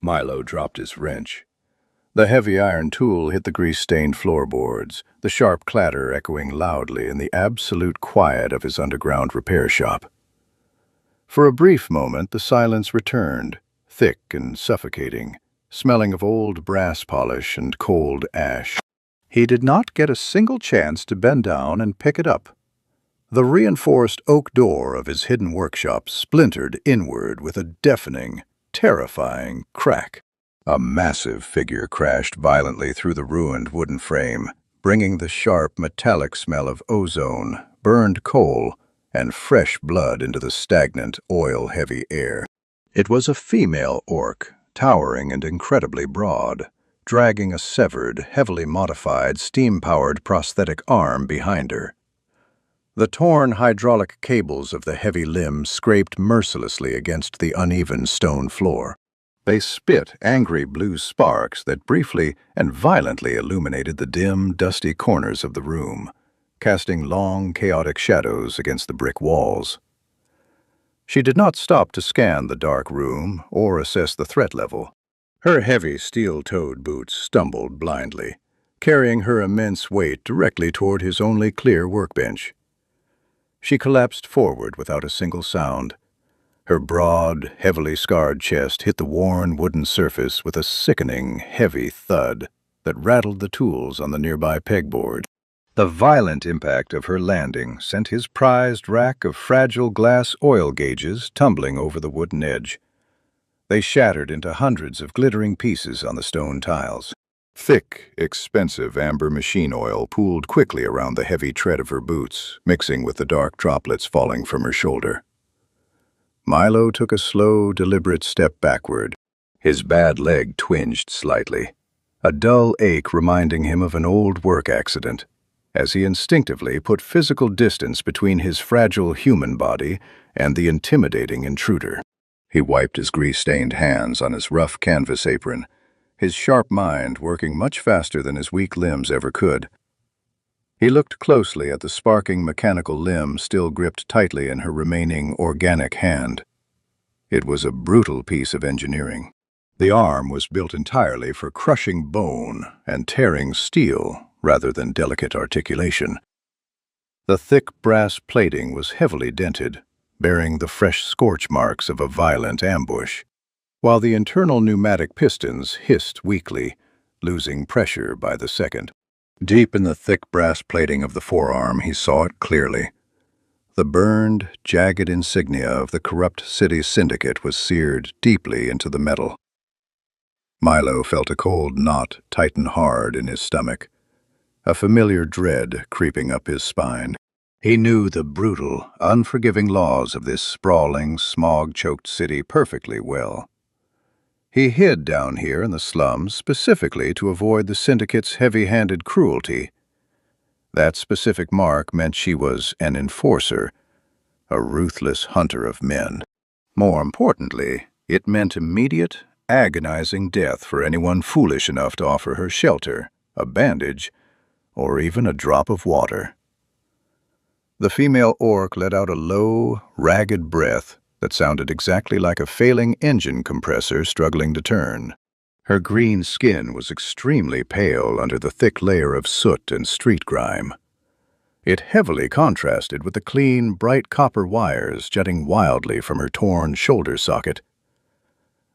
Milo dropped his wrench. The heavy iron tool hit the grease-stained floorboards, the sharp clatter echoing loudly in the absolute quiet of his underground repair shop. For a brief moment, the silence returned, thick and suffocating, smelling of old brass polish and cold ash. He did not get a single chance to bend down and pick it up. The reinforced oak door of his hidden workshop splintered inward with a deafening, terrifying crack. A massive figure crashed violently through the ruined wooden frame, bringing the sharp, metallic smell of ozone, burned coal, and fresh blood into the stagnant, oil-heavy air. It was a female orc, towering and incredibly broad, dragging a severed, heavily modified, steam-powered prosthetic arm behind her. The torn hydraulic cables of the heavy limb scraped mercilessly against the uneven stone floor. They spit angry blue sparks that briefly and violently illuminated the dim, dusty corners of the room, casting long, chaotic shadows against the brick walls. She did not stop to scan the dark room or assess the threat level. Her heavy steel-toed boots stumbled blindly, carrying her immense weight directly toward his only clear workbench. She collapsed forward without a single sound. Her broad, heavily scarred chest hit the worn wooden surface with a sickening, heavy thud that rattled the tools on the nearby pegboard. The violent impact of her landing sent his prized rack of fragile glass oil gauges tumbling over the wooden edge. They shattered into hundreds of glittering pieces on the stone tiles. Thick, expensive amber machine oil pooled quickly around the heavy tread of her boots, mixing with the dark droplets falling from her shoulder. Milo took a slow, deliberate step backward. His bad leg twinged slightly, a dull ache reminding him of an old work accident, as he instinctively put physical distance between his fragile human body and the intimidating intruder. He wiped his grease-stained hands on his rough canvas apron, his sharp mind working much faster than his weak limbs ever could. He looked closely at the sparking mechanical limb still gripped tightly in her remaining organic hand. It was a brutal piece of engineering. The arm was built entirely for crushing bone and tearing steel rather than delicate articulation. The thick brass plating was heavily dented, bearing the fresh scorch marks of a violent ambush, while the internal pneumatic pistons hissed weakly, losing pressure by the second. Deep in the thick brass plating of the forearm, he saw it clearly. The burned, jagged insignia of the corrupt city syndicate was seared deeply into the metal. Milo felt a cold knot tighten hard in his stomach, a familiar dread creeping up his spine. He knew the brutal, unforgiving laws of this sprawling, smog-choked city perfectly well. He hid down here in the slums specifically to avoid the Syndicate's heavy-handed cruelty. That specific mark meant she was an enforcer, a ruthless hunter of men. More importantly, it meant immediate, agonizing death for anyone foolish enough to offer her shelter, a bandage, or even a drop of water. The female orc let out a low, ragged breath that sounded exactly like a failing engine compressor struggling to turn. Her green skin was extremely pale under the thick layer of soot and street grime. It heavily contrasted with the clean, bright copper wires jutting wildly from her torn shoulder socket.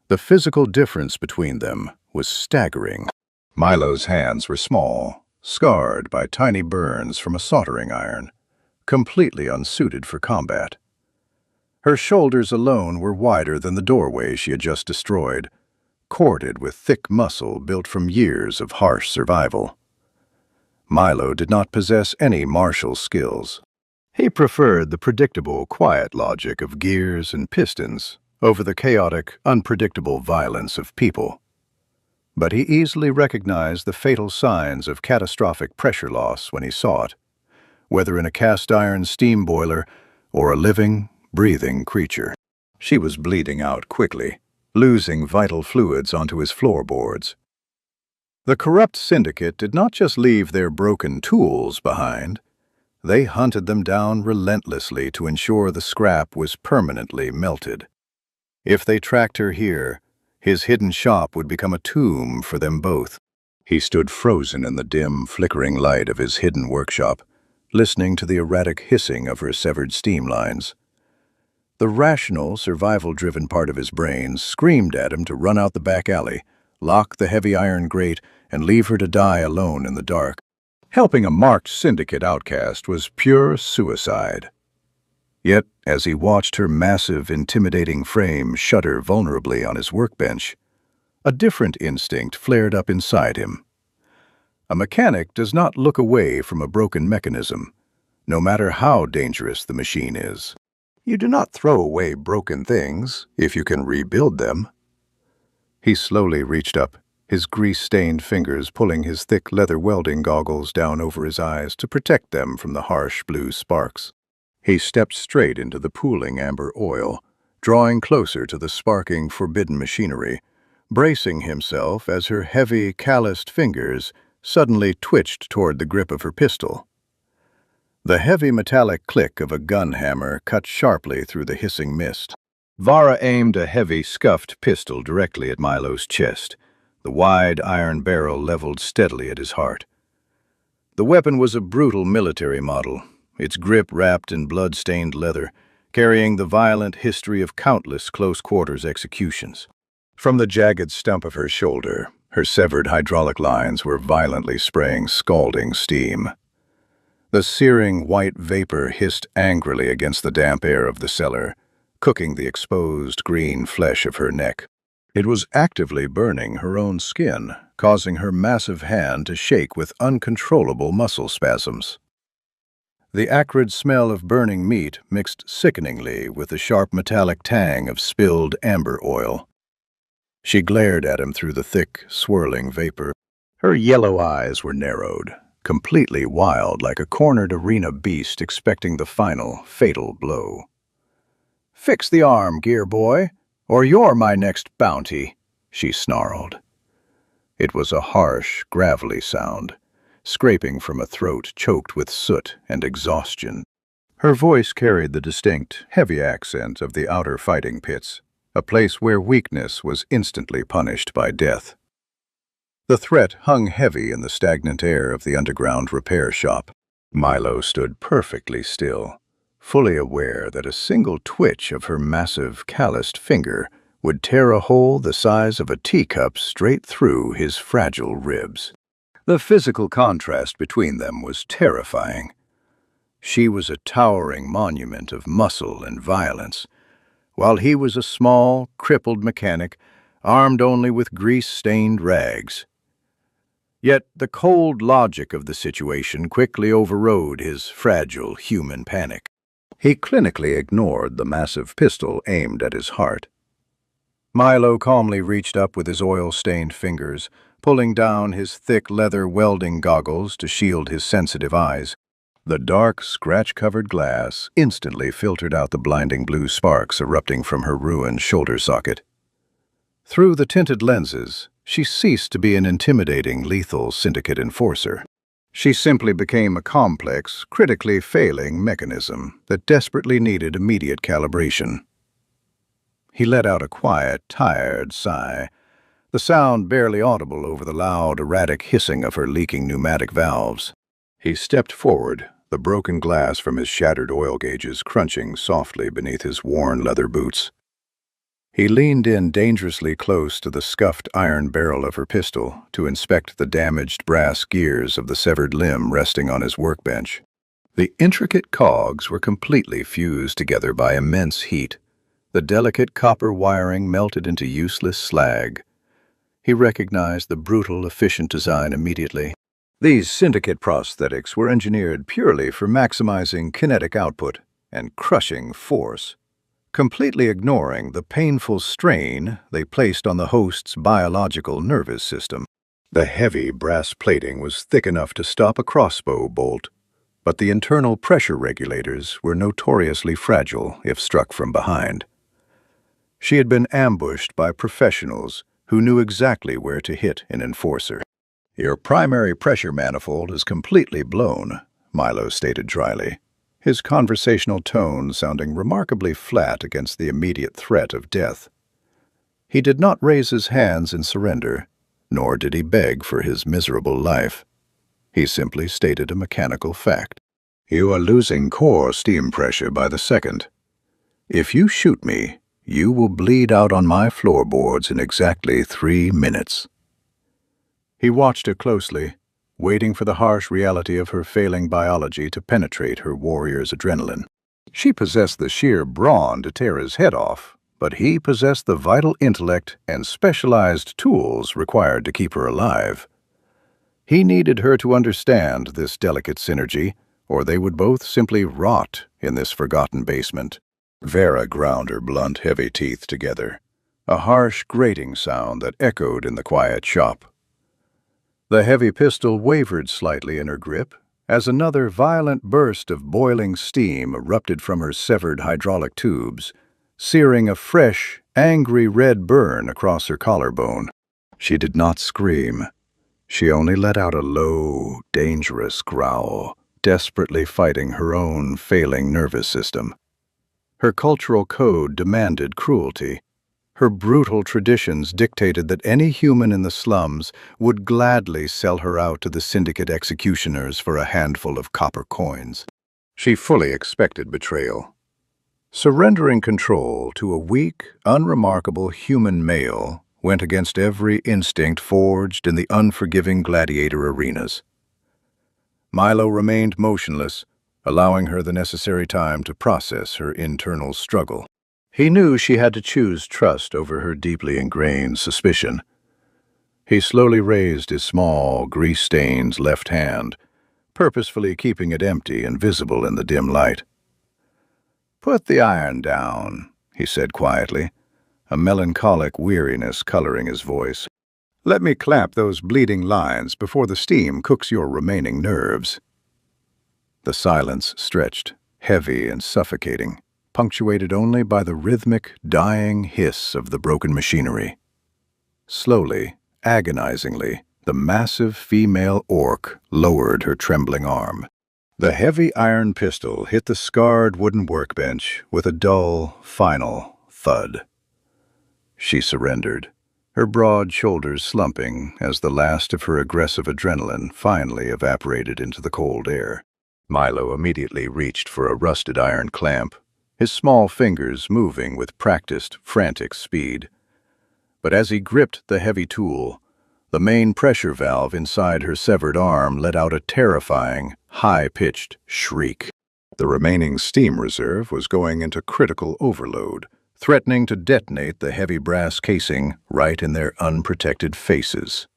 The physical difference between them was staggering. Milo's hands were small, scarred by tiny burns from a soldering iron, completely unsuited for combat. Her shoulders alone were wider than the doorway she had just destroyed, corded with thick muscle built from years of harsh survival. Milo did not possess any martial skills. He preferred the predictable, quiet logic of gears and pistons over the chaotic, unpredictable violence of people. But he easily recognized the fatal signs of catastrophic pressure loss when he saw it, whether in a cast-iron steam boiler or a living, breathing creature. She was bleeding out quickly, losing vital fluids onto his floorboards. The corrupt syndicate did not just leave their broken tools behind. They hunted them down relentlessly to ensure the scrap was permanently melted. If they tracked her here, His hidden shop would become a tomb for them both. He stood frozen in the dim, flickering light of his hidden workshop, listening to the erratic hissing of her severed steam lines. The rational, survival-driven part of his brain screamed at him to run out the back alley, lock the heavy iron grate, and leave her to die alone in the dark. Helping a marked Syndicate outcast was pure suicide. Yet, as he watched her massive, intimidating frame shudder vulnerably on his workbench, a different instinct flared up inside him. A mechanic does not look away from a broken mechanism, no matter how dangerous the machine is. You do not throw away broken things if you can rebuild them. He slowly reached up, his grease-stained fingers pulling his thick leather welding goggles down over his eyes to protect them from the harsh blue sparks. He stepped straight into the pooling amber oil, drawing closer to the sparking, forbidden machinery, bracing himself as her heavy, calloused fingers suddenly twitched toward the grip of her pistol. The heavy metallic click of a gun hammer cut sharply through the hissing mist. Vara aimed a heavy, scuffed pistol directly at Milo's chest, the wide iron barrel leveled steadily at his heart. The weapon was a brutal military model, its grip wrapped in blood-stained leather, carrying the violent history of countless close-quarters executions. From the jagged stump of her shoulder, her severed hydraulic lines were violently spraying scalding steam. The searing white vapor hissed angrily against the damp air of the cellar, cooking the exposed green flesh of her neck. It was actively burning her own skin, causing her massive hand to shake with uncontrollable muscle spasms. The acrid smell of burning meat mixed sickeningly with the sharp metallic tang of spilled amber oil. She glared at him through the thick, swirling vapor. Her yellow eyes were narrowed, completely wild like a cornered arena beast expecting the final, fatal blow. "Fix the arm, gear boy, or you're my next bounty," she snarled. It was a harsh, gravelly sound, scraping from a throat choked with soot and exhaustion. Her voice carried the distinct, heavy accent of the outer fighting pits, a place where weakness was instantly punished by death. The threat hung heavy in the stagnant air of the underground repair shop. Milo stood perfectly still, fully aware that a single twitch of her massive, calloused finger would tear a hole the size of a teacup straight through his fragile ribs. The physical contrast between them was terrifying. She was a towering monument of muscle and violence, while he was a small, crippled mechanic, armed only with grease-stained rags. Yet the cold logic of the situation quickly overrode his fragile human panic. He clinically ignored the massive pistol aimed at his heart. Milo calmly reached up with his oil-stained fingers, pulling down his thick leather welding goggles to shield his sensitive eyes. The dark, scratch-covered glass instantly filtered out the blinding blue sparks erupting from her ruined shoulder socket. Through the tinted lenses, she ceased to be an intimidating, lethal Syndicate enforcer. She simply became a complex, critically failing mechanism that desperately needed immediate calibration. He let out a quiet, tired sigh, the sound barely audible over the loud, erratic hissing of her leaking pneumatic valves. He stepped forward, the broken glass from his shattered oil gauges crunching softly beneath his worn leather boots. He leaned in dangerously close to the scuffed iron barrel of her pistol to inspect the damaged brass gears of the severed limb resting on his workbench. The intricate cogs were completely fused together by immense heat. The delicate copper wiring melted into useless slag. He recognized the brutal, efficient design immediately. These Syndicate prosthetics were engineered purely for maximizing kinetic output and crushing force, completely ignoring the painful strain they placed on the host's biological nervous system. The heavy brass plating was thick enough to stop a crossbow bolt, but the internal pressure regulators were notoriously fragile if struck from behind. She had been ambushed by professionals who knew exactly where to hit an enforcer. "Your primary pressure manifold is completely blown," Milo stated dryly, his conversational tone sounding remarkably flat against the immediate threat of death. He did not raise his hands in surrender, nor did he beg for his miserable life. He simply stated a mechanical fact. You are losing core steam pressure by the second. If you shoot me, you will bleed out on my floorboards in exactly 3 minutes. He watched her closely, waiting for the harsh reality of her failing biology to penetrate her warrior's adrenaline. She possessed the sheer brawn to tear his head off, but he possessed the vital intellect and specialized tools required to keep her alive. He needed her to understand this delicate synergy, or they would both simply rot in this forgotten basement. Vera ground her blunt, heavy teeth together, a harsh, grating sound that echoed in the quiet shop. The heavy pistol wavered slightly in her grip as another violent burst of boiling steam erupted from her severed hydraulic tubes, searing a fresh, angry red burn across her collarbone. She did not scream. She only let out a low, dangerous growl, desperately fighting her own failing nervous system. Her cultural code demanded cruelty. Her brutal traditions dictated that any human in the slums would gladly sell her out to the Syndicate executioners for a handful of copper coins. She fully expected betrayal. Surrendering control to a weak, unremarkable human male went against every instinct forged in the unforgiving gladiator arenas. Milo remained motionless, allowing her the necessary time to process her internal struggle. He knew she had to choose trust over her deeply ingrained suspicion. He slowly raised his small, grease-stained left hand, purposefully keeping it empty and visible in the dim light. "Put the iron down," he said quietly, a melancholic weariness coloring his voice. "Let me clamp those bleeding lines before the steam cooks your remaining nerves." The silence stretched, heavy and suffocating, punctuated only by the rhythmic, dying hiss of the broken machinery. Slowly, agonizingly, the massive female orc lowered her trembling arm. The heavy iron pistol hit the scarred wooden workbench with a dull, final thud. She surrendered, her broad shoulders slumping as the last of her aggressive adrenaline finally evaporated into the cold air. Milo immediately reached for a rusted iron clamp, his small fingers moving with practiced, frantic speed. But as he gripped the heavy tool, the main pressure valve inside her severed arm let out a terrifying, high-pitched shriek. The remaining steam reserve was going into critical overload, threatening to detonate the heavy brass casing right in their unprotected faces.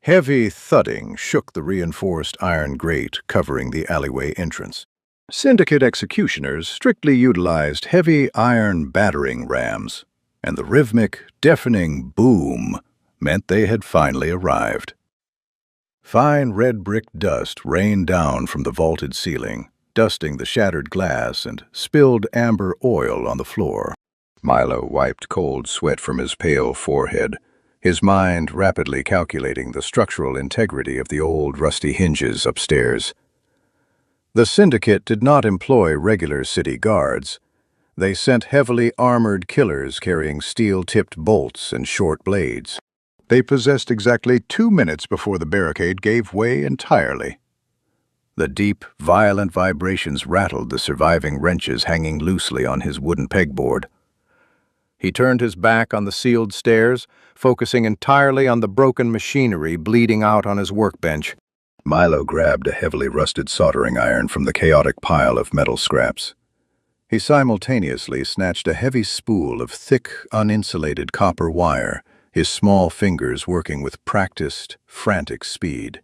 Heavy thudding shook the reinforced iron grate covering the alleyway entrance. Syndicate executioners strictly utilized heavy iron battering rams, and the rhythmic, deafening boom meant they had finally arrived. Fine red brick dust rained down from the vaulted ceiling, dusting the shattered glass and spilled amber oil on the floor. Milo wiped cold sweat from his pale forehead, his mind rapidly calculating the structural integrity of the old rusty hinges upstairs. The Syndicate did not employ regular city guards. They sent heavily armored killers carrying steel-tipped bolts and short blades. They possessed exactly 2 minutes before the barricade gave way entirely. The deep, violent vibrations rattled the surviving wrenches hanging loosely on his wooden pegboard. He turned his back on the sealed stairs, focusing entirely on the broken machinery bleeding out on his workbench. Milo grabbed a heavily rusted soldering iron from the chaotic pile of metal scraps. He simultaneously snatched a heavy spool of thick, uninsulated copper wire, his small fingers working with practiced, frantic speed.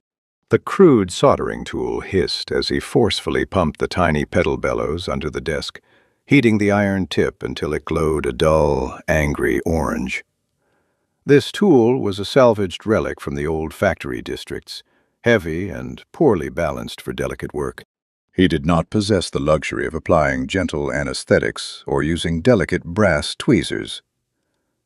The crude soldering tool hissed as he forcefully pumped the tiny pedal bellows under the desk, heating the iron tip until it glowed a dull, angry orange. This tool was a salvaged relic from the old factory districts, heavy and poorly balanced for delicate work. He did not possess the luxury of applying gentle anesthetics or using delicate brass tweezers.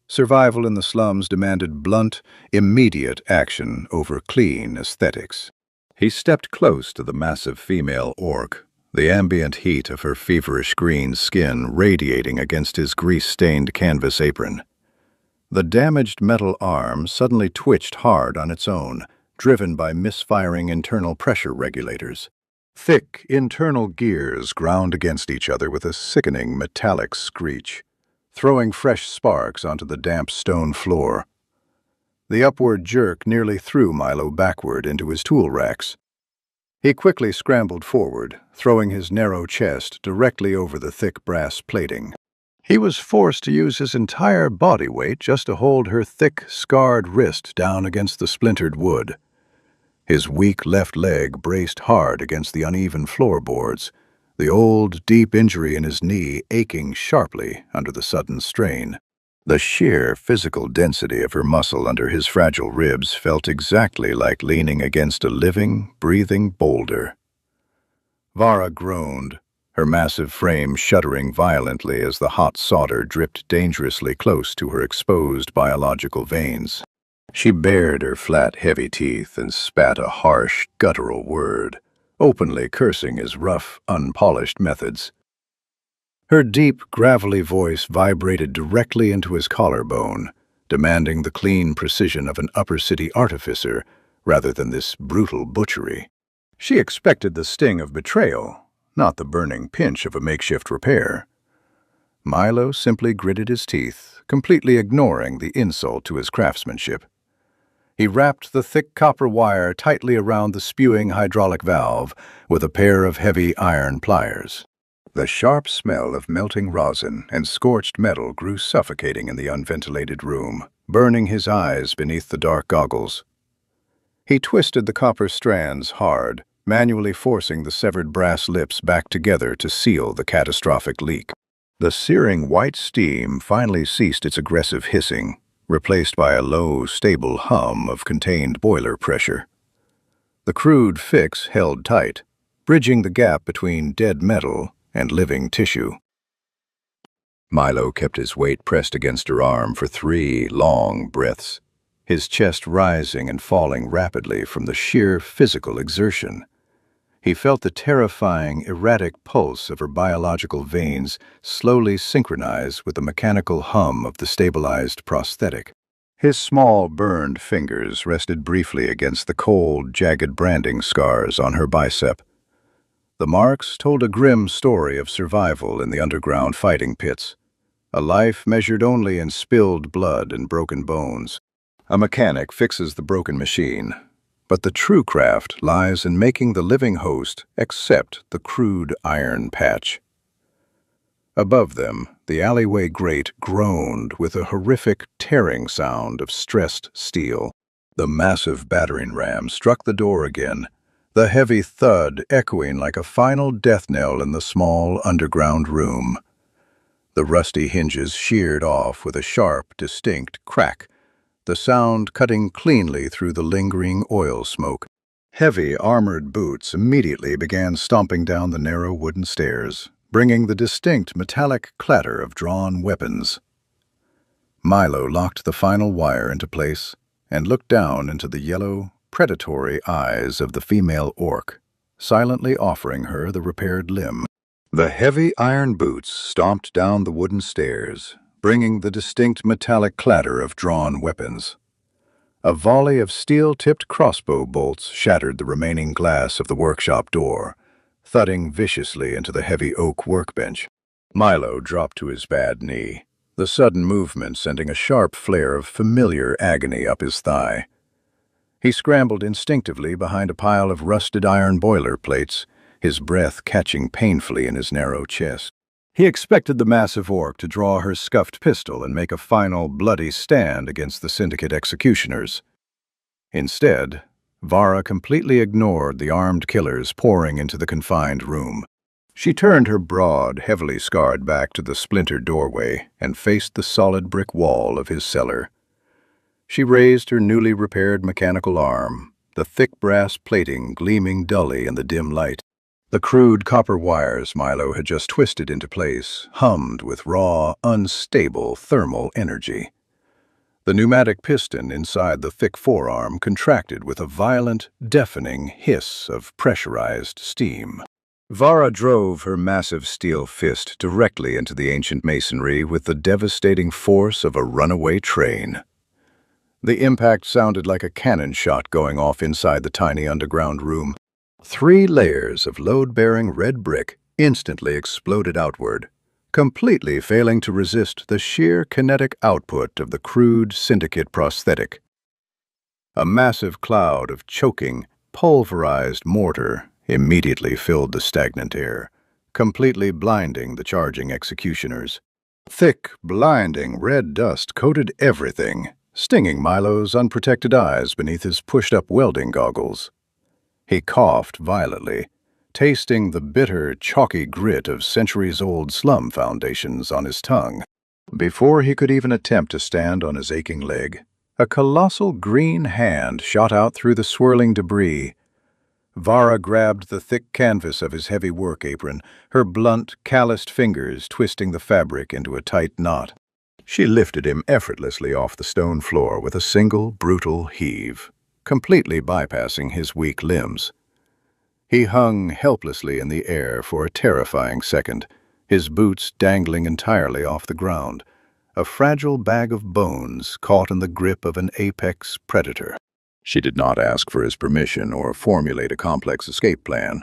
Survival in the slums demanded blunt, immediate action over clean aesthetics. He stepped close to the massive female orc, the ambient heat of her feverish green skin radiating against his grease-stained canvas apron. The damaged metal arm suddenly twitched hard on its own, driven by misfiring internal pressure regulators. Thick internal gears ground against each other with a sickening metallic screech, throwing fresh sparks onto the damp stone floor. The upward jerk nearly threw Milo backward into his tool racks. He quickly scrambled forward, throwing his narrow chest directly over the thick brass plating. He was forced to use his entire body weight just to hold her thick, scarred wrist down against the splintered wood. His weak left leg braced hard against the uneven floorboards, the old, deep injury in his knee aching sharply under the sudden strain. The sheer physical density of her muscle under his fragile ribs felt exactly like leaning against a living, breathing boulder. Vara groaned, her massive frame shuddering violently as the hot solder dripped dangerously close to her exposed biological veins. She bared her flat, heavy teeth and spat a harsh, guttural word, openly cursing his rough, unpolished methods. Her deep, gravelly voice vibrated directly into his collarbone, demanding the clean precision of an upper-city artificer rather than this brutal butchery. She expected the sting of betrayal, not the burning pinch of a makeshift repair. Milo simply gritted his teeth, completely ignoring the insult to his craftsmanship. He wrapped the thick copper wire tightly around the spewing hydraulic valve with a pair of heavy iron pliers. The sharp smell of melting rosin and scorched metal grew suffocating in the unventilated room, burning his eyes beneath the dark goggles. He twisted the copper strands hard, manually forcing the severed brass lips back together to seal the catastrophic leak. The searing white steam finally ceased its aggressive hissing, replaced by a low, stable hum of contained boiler pressure. The crude fix held tight, bridging the gap between dead metal and living tissue. Milo kept his weight pressed against her arm for 3 long breaths, his chest rising and falling rapidly from the sheer physical exertion. He felt the terrifying, erratic pulse of her biological veins slowly synchronize with the mechanical hum of the stabilized prosthetic. His small, burned fingers rested briefly against the cold, jagged branding scars on her bicep. The marks told a grim story of survival in the underground fighting pits, a life measured only in spilled blood and broken bones. A mechanic fixes the broken machine, but the true craft lies in making the living host accept the crude iron patch. Above them, the alleyway grate groaned with a horrific tearing sound of stressed steel. The massive battering ram struck the door again, the heavy thud echoing like a final death knell in the small underground room. The rusty hinges sheared off with a sharp, distinct crack, the sound cutting cleanly through the lingering oil smoke. Heavy, armored boots immediately began stomping down the narrow wooden stairs, bringing the distinct metallic clatter of drawn weapons. Milo locked the final wire into place and looked down into the yellow, predatory eyes of the female orc, silently offering her the repaired limb. The heavy iron boots stomped down the wooden stairs, bringing the distinct metallic clatter of drawn weapons. A volley of steel-tipped crossbow bolts shattered the remaining glass of the workshop door, thudding viciously into the heavy oak workbench. Milo dropped to his bad knee, the sudden movement sending a sharp flare of familiar agony up his thigh. He scrambled instinctively behind a pile of rusted iron boiler plates, his breath catching painfully in his narrow chest. He expected the massive orc to draw her scuffed pistol and make a final, bloody stand against the Syndicate executioners. Instead, Vara completely ignored the armed killers pouring into the confined room. She turned her broad, heavily scarred back to the splintered doorway and faced the solid brick wall of his cellar. She raised her newly repaired mechanical arm, the thick brass plating gleaming dully in the dim light. The crude copper wires Milo had just twisted into place hummed with raw, unstable thermal energy. The pneumatic piston inside the thick forearm contracted with a violent, deafening hiss of pressurized steam. Vara drove her massive steel fist directly into the ancient masonry with the devastating force of a runaway train. The impact sounded like a cannon shot going off inside the tiny underground room. 3 layers of load-bearing red brick instantly exploded outward, completely failing to resist the sheer kinetic output of the crude Syndicate prosthetic. A massive cloud of choking, pulverized mortar immediately filled the stagnant air, completely blinding the charging executioners. Thick, blinding red dust coated everything, stinging Milo's unprotected eyes beneath his pushed-up welding goggles. He coughed violently, tasting the bitter, chalky grit of centuries-old slum foundations on his tongue. Before he could even attempt to stand on his aching leg, a colossal green hand shot out through the swirling debris. Vara grabbed the thick canvas of his heavy work apron, her blunt, calloused fingers twisting the fabric into a tight knot. She lifted him effortlessly off the stone floor with a single, brutal heave, completely bypassing his weak limbs. He hung helplessly in the air for a terrifying second, his boots dangling entirely off the ground, a fragile bag of bones caught in the grip of an apex predator. She did not ask for his permission or formulate a complex escape plan.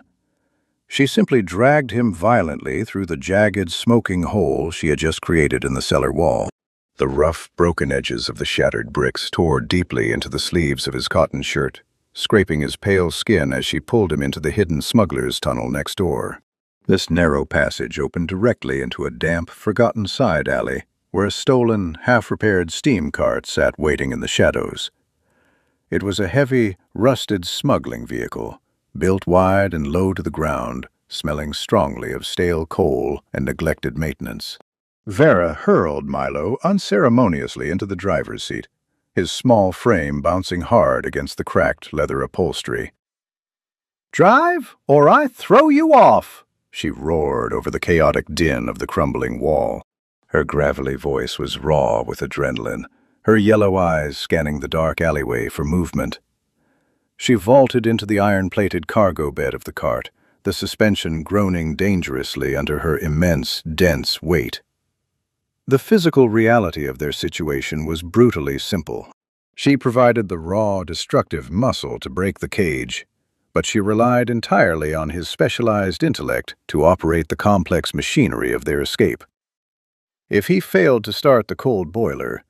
She simply dragged him violently through the jagged, smoking hole she had just created in the cellar wall. The rough, broken edges of the shattered bricks tore deeply into the sleeves of his cotton shirt, scraping his pale skin as she pulled him into the hidden smuggler's tunnel next door. This narrow passage opened directly into a damp, forgotten side alley where a stolen, half-repaired steam cart sat waiting in the shadows. It was a heavy, rusted smuggling vehicle, built wide and low to the ground, smelling strongly of stale coal and neglected maintenance. Vera hurled Milo unceremoniously into the driver's seat, his small frame bouncing hard against the cracked leather upholstery. "Drive, or I throw you off!" she roared over the chaotic din of the crumbling wall. Her gravelly voice was raw with adrenaline, her yellow eyes scanning the dark alleyway for movement. She vaulted into the iron-plated cargo bed of the cart, the suspension groaning dangerously under her immense, dense weight. The physical reality of their situation was brutally simple. She provided the raw, destructive muscle to break the cage, but she relied entirely on his specialized intellect to operate the complex machinery of their escape. If he failed to start the cold boiler,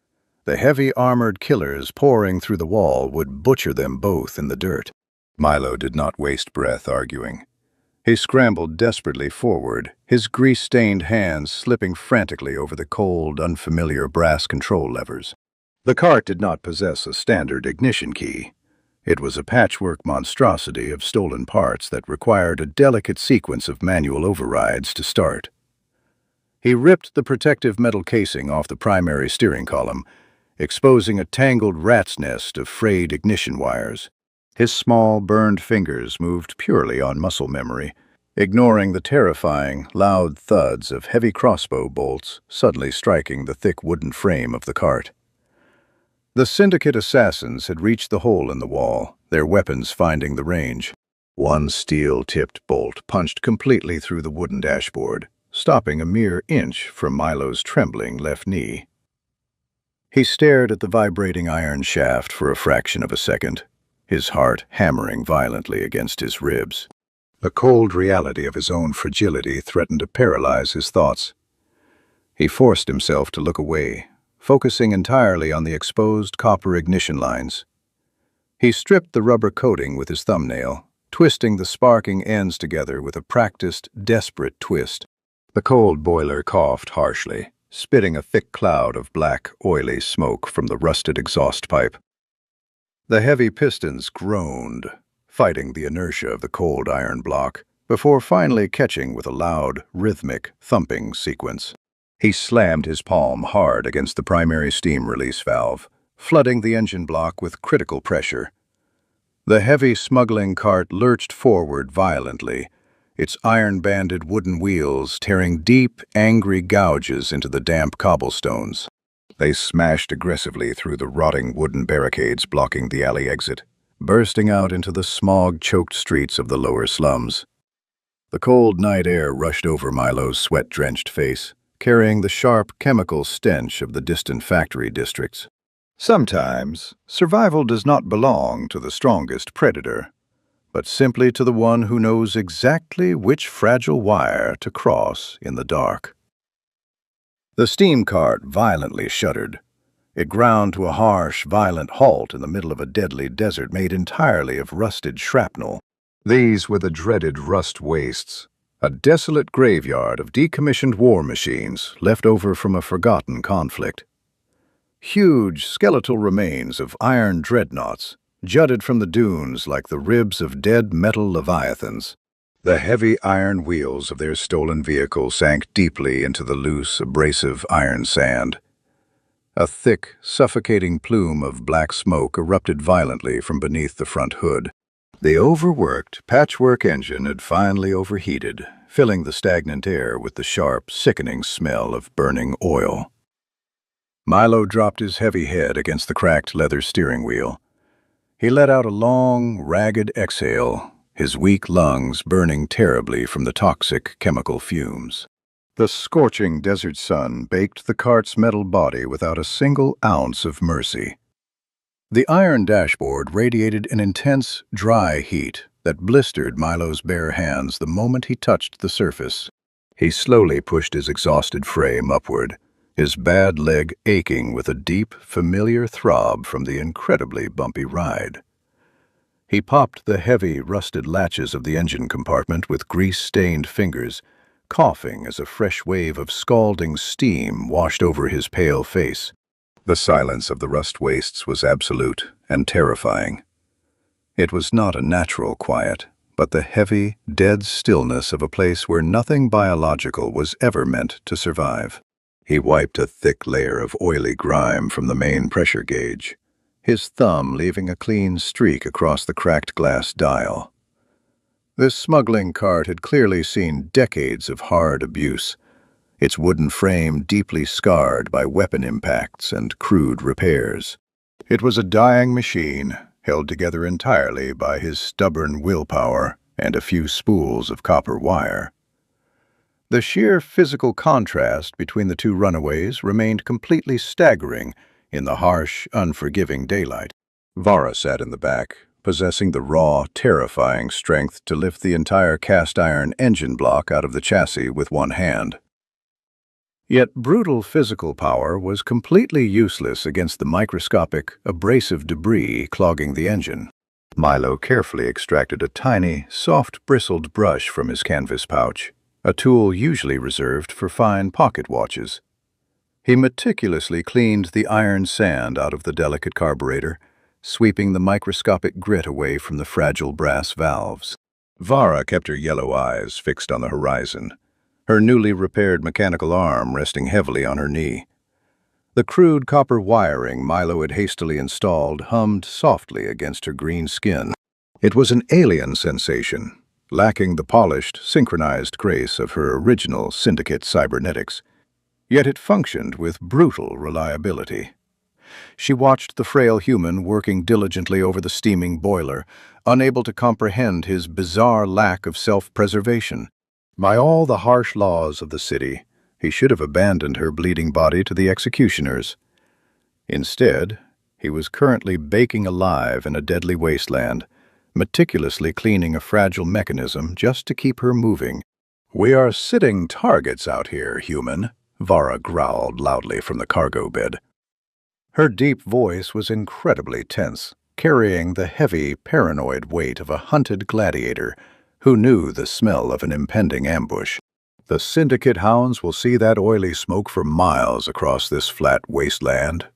the heavy armored killers pouring through the wall would butcher them both in the dirt. Milo did not waste breath arguing. He scrambled desperately forward, his grease-stained hands slipping frantically over the cold, unfamiliar brass control levers. The cart did not possess a standard ignition key. It was a patchwork monstrosity of stolen parts that required a delicate sequence of manual overrides to start. He ripped the protective metal casing off the primary steering column, exposing a tangled rat's nest of frayed ignition wires. His small, burned fingers moved purely on muscle memory, ignoring the terrifying, loud thuds of heavy crossbow bolts suddenly striking the thick wooden frame of the cart. The Syndicate assassins had reached the hole in the wall, their weapons finding the range. One steel-tipped bolt punched completely through the wooden dashboard, stopping a mere inch from Milo's trembling left knee. He stared at the vibrating iron shaft for a fraction of a second, his heart hammering violently against his ribs. The cold reality of his own fragility threatened to paralyze his thoughts. He forced himself to look away, focusing entirely on the exposed copper ignition lines. He stripped the rubber coating with his thumbnail, twisting the sparking ends together with a practiced, desperate twist. The cold boiler coughed harshly, spitting a thick cloud of black, oily smoke from the rusted exhaust pipe. The heavy pistons groaned, fighting the inertia of the cold iron block, before finally catching with a loud, rhythmic, thumping sequence. He slammed his palm hard against the primary steam release valve, flooding the engine block with critical pressure. The heavy smuggling cart lurched forward violently, its iron-banded wooden wheels tearing deep, angry gouges into the damp cobblestones. They smashed aggressively through the rotting wooden barricades blocking the alley exit, bursting out into the smog-choked streets of the lower slums. The cold night air rushed over Milo's sweat-drenched face, carrying the sharp chemical stench of the distant factory districts. Sometimes, survival does not belong to the strongest predator, but simply to the one who knows exactly which fragile wire to cross in the dark. The steam cart violently shuddered. It ground to a harsh, violent halt in the middle of a deadly desert made entirely of rusted shrapnel. These were the dreaded rust wastes, a desolate graveyard of decommissioned war machines left over from a forgotten conflict. Huge skeletal remains of iron dreadnoughts jutted from the dunes like the ribs of dead metal leviathans. The heavy iron wheels of their stolen vehicle sank deeply into the loose, abrasive iron sand. A thick, suffocating plume of black smoke erupted violently from beneath the front hood. The overworked, patchwork engine had finally overheated, filling the stagnant air with the sharp, sickening smell of burning oil. Milo dropped his heavy head against the cracked leather steering wheel. He let out a long, ragged exhale, his weak lungs burning terribly from the toxic chemical fumes. The scorching desert sun baked the cart's metal body without a single ounce of mercy. The iron dashboard radiated an intense, dry heat that blistered Milo's bare hands the moment he touched the surface. He slowly pushed his exhausted frame upward, his bad leg aching with a deep, familiar throb from the incredibly bumpy ride. He popped the heavy, rusted latches of the engine compartment with grease-stained fingers, coughing as a fresh wave of scalding steam washed over his pale face. The silence of the rust wastes was absolute and terrifying. It was not a natural quiet, but the heavy, dead stillness of a place where nothing biological was ever meant to survive. He wiped a thick layer of oily grime from the main pressure gauge, his thumb leaving a clean streak across the cracked glass dial. This smuggling cart had clearly seen decades of hard abuse, its wooden frame deeply scarred by weapon impacts and crude repairs. It was a dying machine, held together entirely by his stubborn willpower and a few spools of copper wire. The sheer physical contrast between the two runaways remained completely staggering in the harsh, unforgiving daylight. Vara sat in the back, possessing the raw, terrifying strength to lift the entire cast-iron engine block out of the chassis with one hand. Yet brutal physical power was completely useless against the microscopic, abrasive debris clogging the engine. Milo carefully extracted a tiny, soft-bristled brush from his canvas pouch, a tool usually reserved for fine pocket watches. He meticulously cleaned the iron sand out of the delicate carburetor, sweeping the microscopic grit away from the fragile brass valves. Vara kept her yellow eyes fixed on the horizon, her newly repaired mechanical arm resting heavily on her knee. The crude copper wiring Milo had hastily installed hummed softly against her green skin. It was an alien sensation, lacking the polished, synchronized grace of her original Syndicate cybernetics. Yet it functioned with brutal reliability. She watched the frail human working diligently over the steaming boiler, unable to comprehend his bizarre lack of self-preservation. By all the harsh laws of the city, he should have abandoned her bleeding body to the executioners. Instead, he was currently baking alive in a deadly wasteland, meticulously cleaning a fragile mechanism just to keep her moving. "We are sitting targets out here, human," Vara growled loudly from the cargo bed. Her deep voice was incredibly tense, carrying the heavy, paranoid weight of a hunted gladiator who knew the smell of an impending ambush. "The Syndicate hounds will see that oily smoke for miles across this flat wasteland."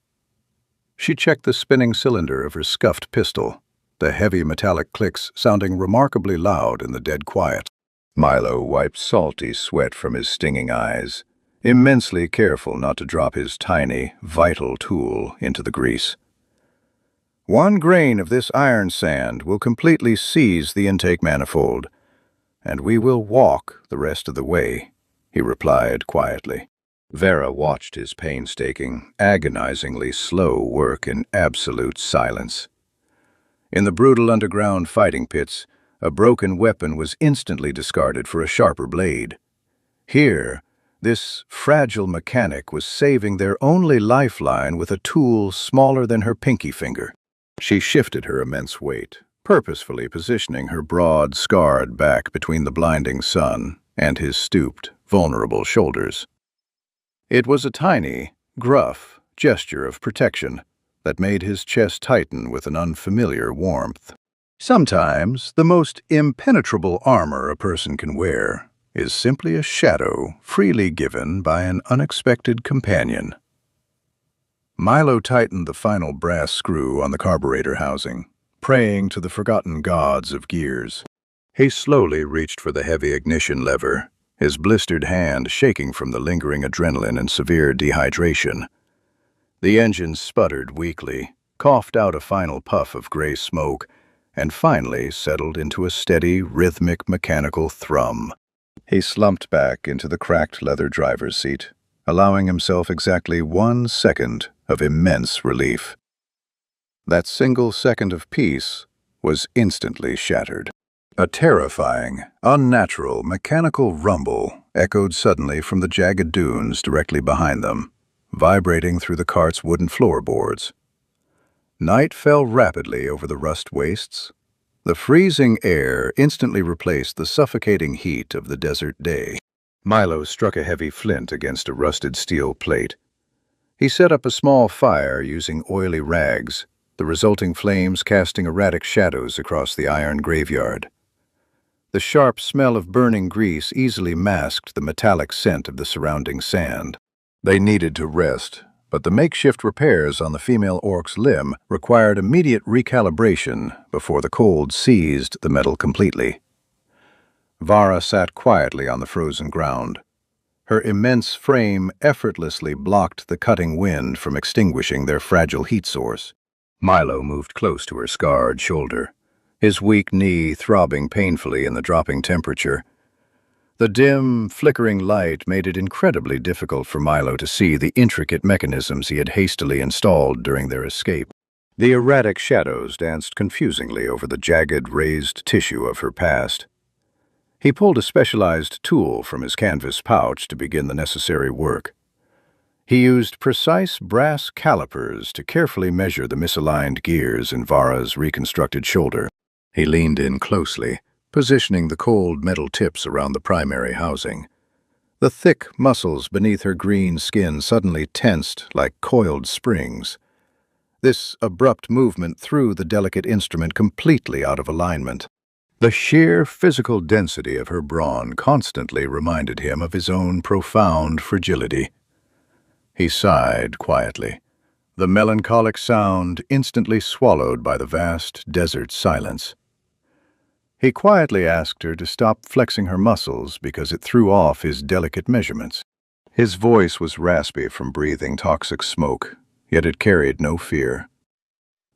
She checked the spinning cylinder of her scuffed pistol, the heavy metallic clicks sounding remarkably loud in the dead quiet. Milo wiped salty sweat from his stinging eyes, immensely careful not to drop his tiny, vital tool into the grease. "One grain of this iron sand will completely seize the intake manifold, and we will walk the rest of the way," he replied quietly. Vera watched his painstaking, agonizingly slow work in absolute silence. In the brutal underground fighting pits, A broken weapon was instantly discarded for a sharper blade. Here, this fragile mechanic was saving their only lifeline with a tool smaller than her pinky finger. She shifted her immense weight, purposefully positioning her broad, scarred back between the blinding sun and his stooped, vulnerable shoulders. It was a tiny, gruff gesture of protection that made his chest tighten with an unfamiliar warmth. Sometimes, the most impenetrable armor a person can wear is simply a shadow freely given by an unexpected companion. Milo tightened the final brass screw on the carburetor housing, praying to the forgotten gods of gears. He slowly reached for the heavy ignition lever, his blistered hand shaking from the lingering adrenaline and severe dehydration. The engine sputtered weakly, coughed out a final puff of gray smoke, and finally settled into a steady, rhythmic, mechanical thrum. He slumped back into the cracked leather driver's seat, allowing himself exactly 1 second of immense relief. That single second of peace was instantly shattered. A terrifying, unnatural, mechanical rumble echoed suddenly from the jagged dunes directly behind them, vibrating through the cart's wooden floorboards. Night fell rapidly over the rust wastes. The freezing air instantly replaced the suffocating heat of the desert day. Milo struck a heavy flint against a rusted steel plate. He set up a small fire using oily rags, the resulting flames casting erratic shadows across the iron graveyard. The sharp smell of burning grease easily masked the metallic scent of the surrounding sand. They needed to rest, but the makeshift repairs on the female orc's limb required immediate recalibration before the cold seized the metal completely. Vara sat quietly on the frozen ground. Her immense frame effortlessly blocked the cutting wind from extinguishing their fragile heat source. Milo moved close to her scarred shoulder, his weak knee throbbing painfully in the dropping temperature. The dim, flickering light made it incredibly difficult for Milo to see the intricate mechanisms he had hastily installed during their escape. The erratic shadows danced confusingly over the jagged, raised tissue of her past. He pulled a specialized tool from his canvas pouch to begin the necessary work. He used precise brass calipers to carefully measure the misaligned gears in Vara's reconstructed shoulder. He leaned in closely, positioning the cold metal tips around the primary housing. The thick muscles beneath her green skin suddenly tensed like coiled springs. This abrupt movement threw the delicate instrument completely out of alignment. The sheer physical density of her brawn constantly reminded him of his own profound fragility. He sighed quietly, the melancholic sound instantly swallowed by the vast desert silence. He quietly asked her to stop flexing her muscles because it threw off his delicate measurements. His voice was raspy from breathing toxic smoke, yet it carried no fear.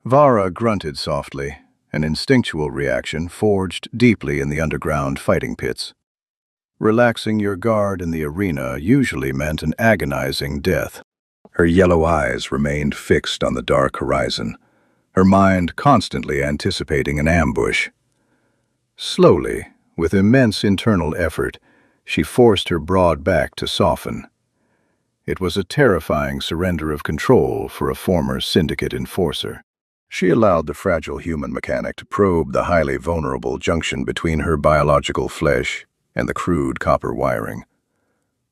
Vara grunted softly, an instinctual reaction forged deeply in the underground fighting pits. Relaxing your guard in the arena usually meant an agonizing death. Her yellow eyes remained fixed on the dark horizon, her mind constantly anticipating an ambush. Slowly, with immense internal effort, she forced her broad back to soften. It was a terrifying surrender of control for a former Syndicate enforcer. She allowed the fragile human mechanic to probe the highly vulnerable junction between her biological flesh and the crude copper wiring.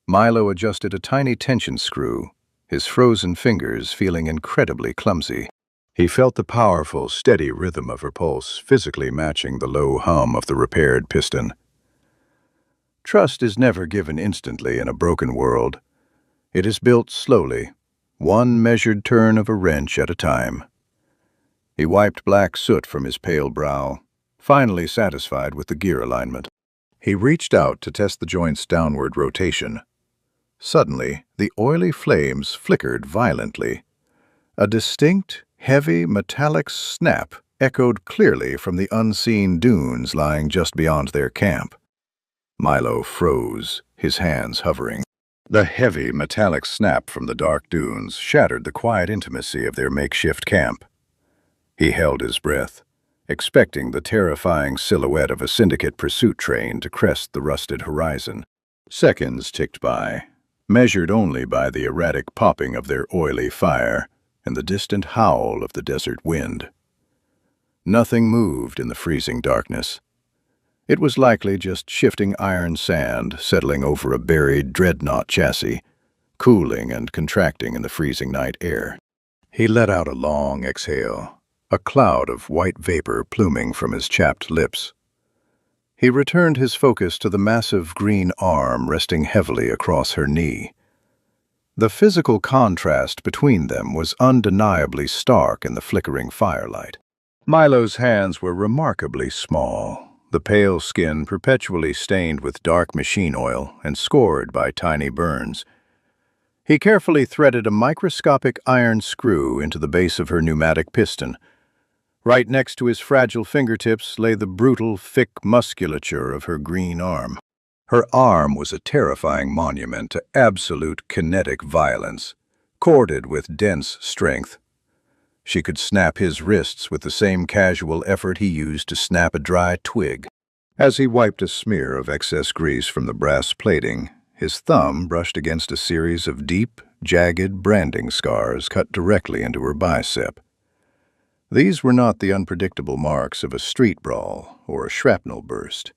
Milo adjusted a tiny tension screw, his frozen fingers feeling incredibly clumsy. He felt the powerful, steady rhythm of her pulse physically matching the low hum of the repaired piston. Trust is never given instantly in a broken world. It is built slowly, one measured turn of a wrench at a time. He wiped black soot from his pale brow, finally satisfied with the gear alignment. He reached out to test the joint's downward rotation. Suddenly, the oily flames flickered violently. A distinct, heavy, metallic snap echoed clearly from the unseen dunes lying just beyond their camp. Milo froze, his hands hovering. The heavy, metallic snap from the dark dunes shattered the quiet intimacy of their makeshift camp. He held his breath, expecting the terrifying silhouette of a Syndicate pursuit train to crest the rusted horizon. Seconds ticked by, measured only by the erratic popping of their oily fire and the distant howl of the desert wind. Nothing moved in the freezing darkness. It was likely just shifting iron sand settling over a buried dreadnought chassis, cooling and contracting in the freezing night air. He let out a long exhale, a cloud of white vapor pluming from his chapped lips. He returned his focus to the massive green arm resting heavily across her knee. The physical contrast between them was undeniably stark in the flickering firelight. Milo's hands were remarkably small, the pale skin perpetually stained with dark machine oil and scored by tiny burns. He carefully threaded a microscopic iron screw into the base of her pneumatic piston. Right next to his fragile fingertips lay the brutal, thick musculature of her green arm. Her arm was a terrifying monument to absolute kinetic violence, corded with dense strength. She could snap his wrists with the same casual effort he used to snap a dry twig. As he wiped a smear of excess grease from the brass plating, his thumb brushed against a series of deep, jagged branding scars cut directly into her bicep. These were not the unpredictable marks of a street brawl or a shrapnel burst.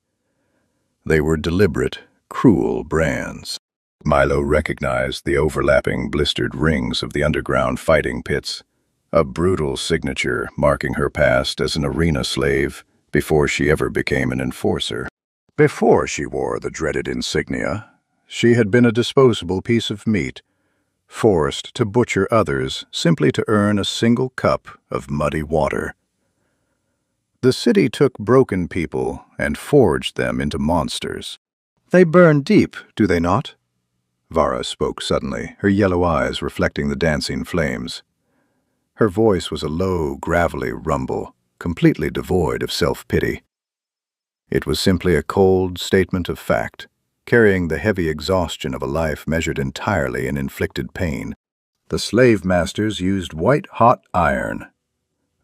They were deliberate, cruel brands. Milo recognized the overlapping, blistered rings of the underground fighting pits, a brutal signature marking her past as an arena slave before she ever became an enforcer. Before she wore the dreaded insignia, she had been a disposable piece of meat, forced to butcher others simply to earn a single cup of muddy water. The city took broken people and forged them into monsters. They burn deep, do they not? Vara spoke suddenly, her yellow eyes reflecting the dancing flames. Her voice was a low, gravelly rumble, completely devoid of self-pity. It was simply a cold statement of fact, carrying the heavy exhaustion of a life measured entirely in inflicted pain. The slave masters used white-hot iron.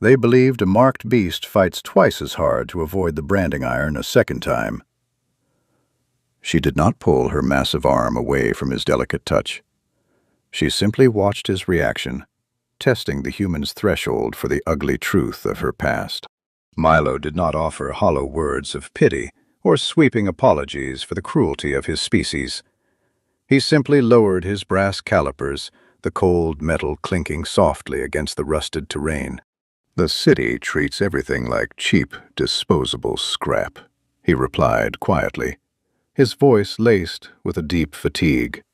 They believed a marked beast fights twice as hard to avoid the branding iron a second time. She did not pull her massive arm away from his delicate touch. She simply watched his reaction, testing the human's threshold for the ugly truth of her past. Milo did not offer hollow words of pity or sweeping apologies for the cruelty of his species. He simply lowered his brass calipers, the cold metal clinking softly against the rusted terrain. "The city treats everything like cheap, disposable scrap," he replied quietly, his voice laced with a deep fatigue.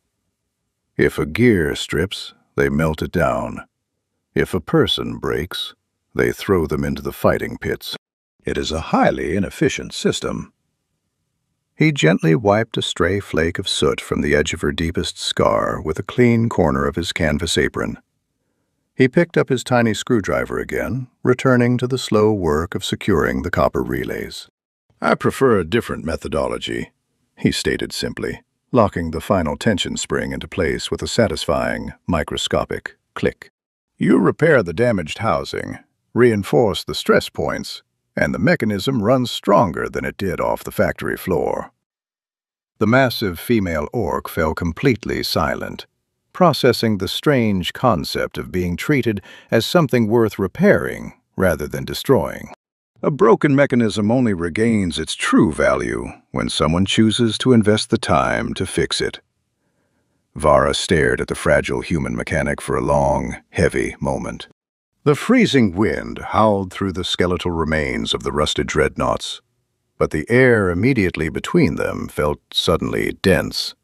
"If a gear strips, they melt it down. If a person breaks, they throw them into the fighting pits. It is a highly inefficient system." He gently wiped a stray flake of soot from the edge of her deepest scar with a clean corner of his canvas apron. He picked up his tiny screwdriver again, returning to the slow work of securing the copper relays. "I prefer a different methodology," he stated simply, locking the final tension spring into place with a satisfying, microscopic click. "You repair the damaged housing, reinforce the stress points, and the mechanism runs stronger than it did off the factory floor." The massive female orc fell completely silent, processing the strange concept of being treated as something worth repairing rather than destroying. A broken mechanism only regains its true value when someone chooses to invest the time to fix it. Vara stared at the fragile human mechanic for a long, heavy moment. The freezing wind howled through the skeletal remains of the rusted dreadnoughts, but the air immediately between them felt suddenly dense.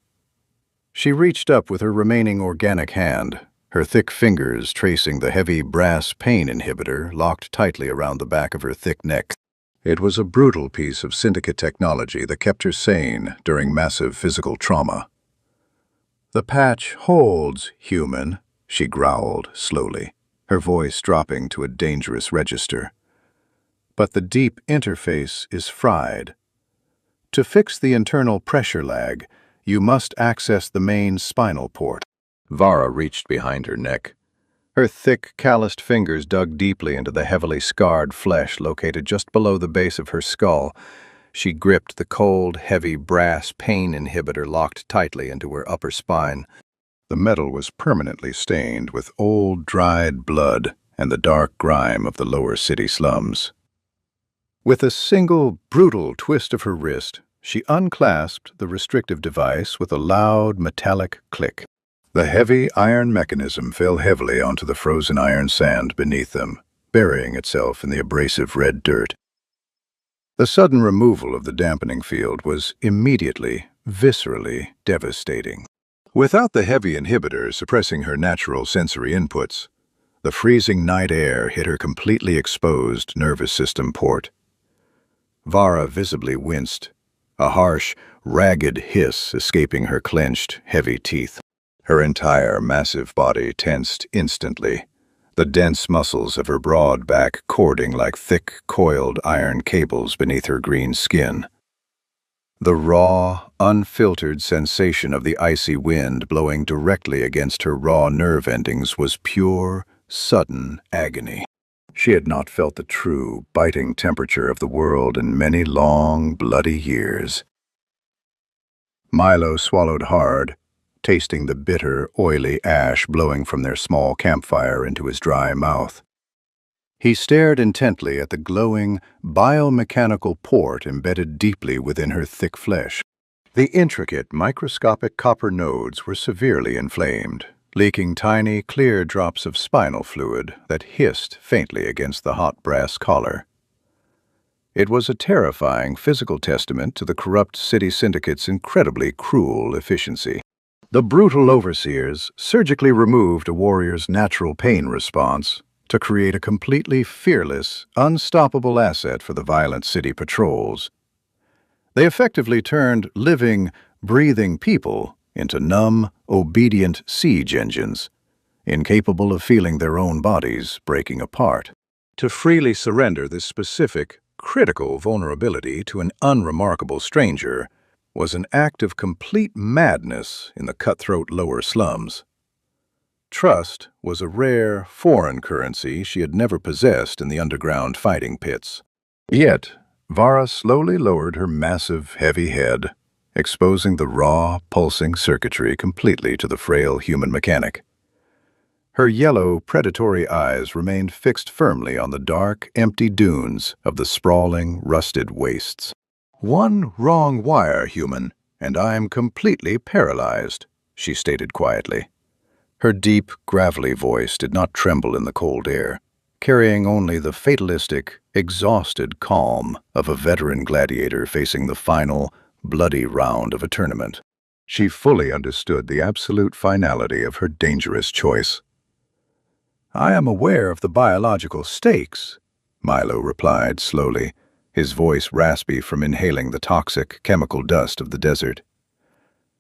She reached up with her remaining organic hand, her thick fingers tracing the heavy brass pain inhibitor locked tightly around the back of her thick neck. It was a brutal piece of Syndicate technology that kept her sane during massive physical trauma. "The patch holds, human," she growled slowly, her voice dropping to a dangerous register. "But the deep interface is fried. To fix the internal pressure lag, you must access the main spinal port." Vara reached behind her neck, Her thick, calloused fingers dug deeply into the heavily scarred flesh located just below the base of her skull. She gripped the cold, heavy brass pain inhibitor locked tightly into her upper spine. The metal was permanently stained with old, dried blood and the dark grime of the lower city slums. With a single, brutal twist of her wrist, she unclasped the restrictive device with a loud, metallic click. The heavy iron mechanism fell heavily onto the frozen iron sand beneath them, burying itself in the abrasive red dirt. The sudden removal of the dampening field was immediately, viscerally devastating. Without the heavy inhibitor suppressing her natural sensory inputs, the freezing night air hit her completely exposed nervous system port. Vara visibly winced, a harsh, ragged hiss escaping her clenched, heavy teeth. Her entire massive body tensed instantly, the dense muscles of her broad back cording like thick, coiled iron cables beneath her green skin. The raw, unfiltered sensation of the icy wind blowing directly against her raw nerve endings was pure, sudden agony. She had not felt the true, biting temperature of the world in many long, bloody years. Milo swallowed hard, tasting the bitter, oily ash blowing from their small campfire into his dry mouth. He stared intently at the glowing, biomechanical port embedded deeply within her thick flesh. The intricate, microscopic copper nodes were severely inflamed, leaking tiny, clear drops of spinal fluid that hissed faintly against the hot brass collar. It was a terrifying physical testament to the corrupt city syndicate's incredibly cruel efficiency. The brutal overseers surgically removed a warrior's natural pain response to create a completely fearless, unstoppable asset for the violent city patrols. They effectively turned living, breathing people into numb, obedient siege engines, incapable of feeling their own bodies breaking apart. To freely surrender this specific, critical vulnerability to an unremarkable stranger was an act of complete madness in the cutthroat lower slums. Trust was a rare, foreign currency she had never possessed in the underground fighting pits. Yet, Vara slowly lowered her massive, heavy head, exposing the raw, pulsing circuitry completely to the frail human mechanic. Her yellow, predatory eyes remained fixed firmly on the dark, empty dunes of the sprawling, rusted wastes. "One wrong wire, human, and I'm completely paralyzed," she stated quietly. Her deep, gravelly voice did not tremble in the cold air, carrying only the fatalistic, exhausted calm of a veteran gladiator facing the final, bloody round of a tournament. She fully understood the absolute finality of her dangerous choice. "I am aware of the biological stakes," Milo replied slowly, his voice raspy from inhaling the toxic, chemical dust of the desert.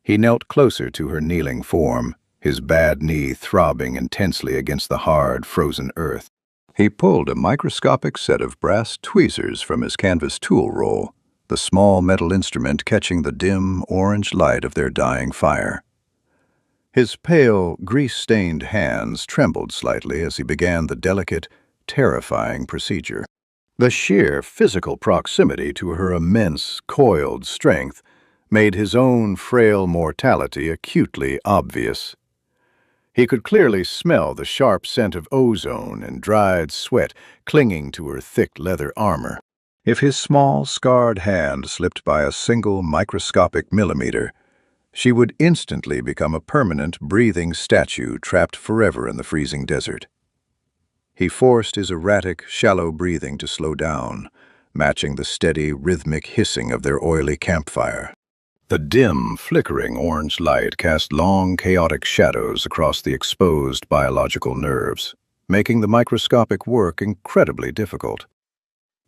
He knelt closer to her kneeling form, his bad knee throbbing intensely against the hard, frozen earth. He pulled a microscopic set of brass tweezers from his canvas tool roll, the small metal instrument catching the dim, orange light of their dying fire. His pale, grease-stained hands trembled slightly as he began the delicate, terrifying procedure. The sheer physical proximity to her immense, coiled strength made his own frail mortality acutely obvious. He could clearly smell the sharp scent of ozone and dried sweat clinging to her thick leather armor. If his small, scarred hand slipped by a single microscopic millimeter, she would instantly become a permanent, breathing statue trapped forever in the freezing desert. He forced his erratic, shallow breathing to slow down, matching the steady, rhythmic hissing of their oily campfire. The dim, flickering orange light cast long, chaotic shadows across the exposed biological nerves, making the microscopic work incredibly difficult.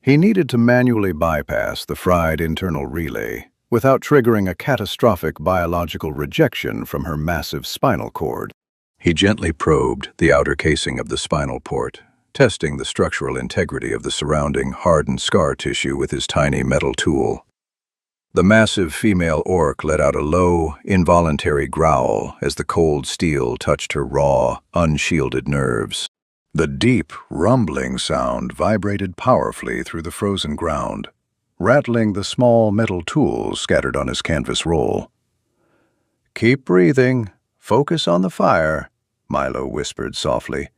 He needed to manually bypass the fried internal relay without triggering a catastrophic biological rejection from her massive spinal cord. He gently probed the outer casing of the spinal port, testing the structural integrity of the surrounding hardened scar tissue with his tiny metal tool. The massive female orc let out a low, involuntary growl as the cold steel touched her raw, unshielded nerves. The deep, rumbling sound vibrated powerfully through the frozen ground, rattling the small metal tools scattered on his canvas roll. "Keep breathing. Focus on the fire," Milo whispered softly,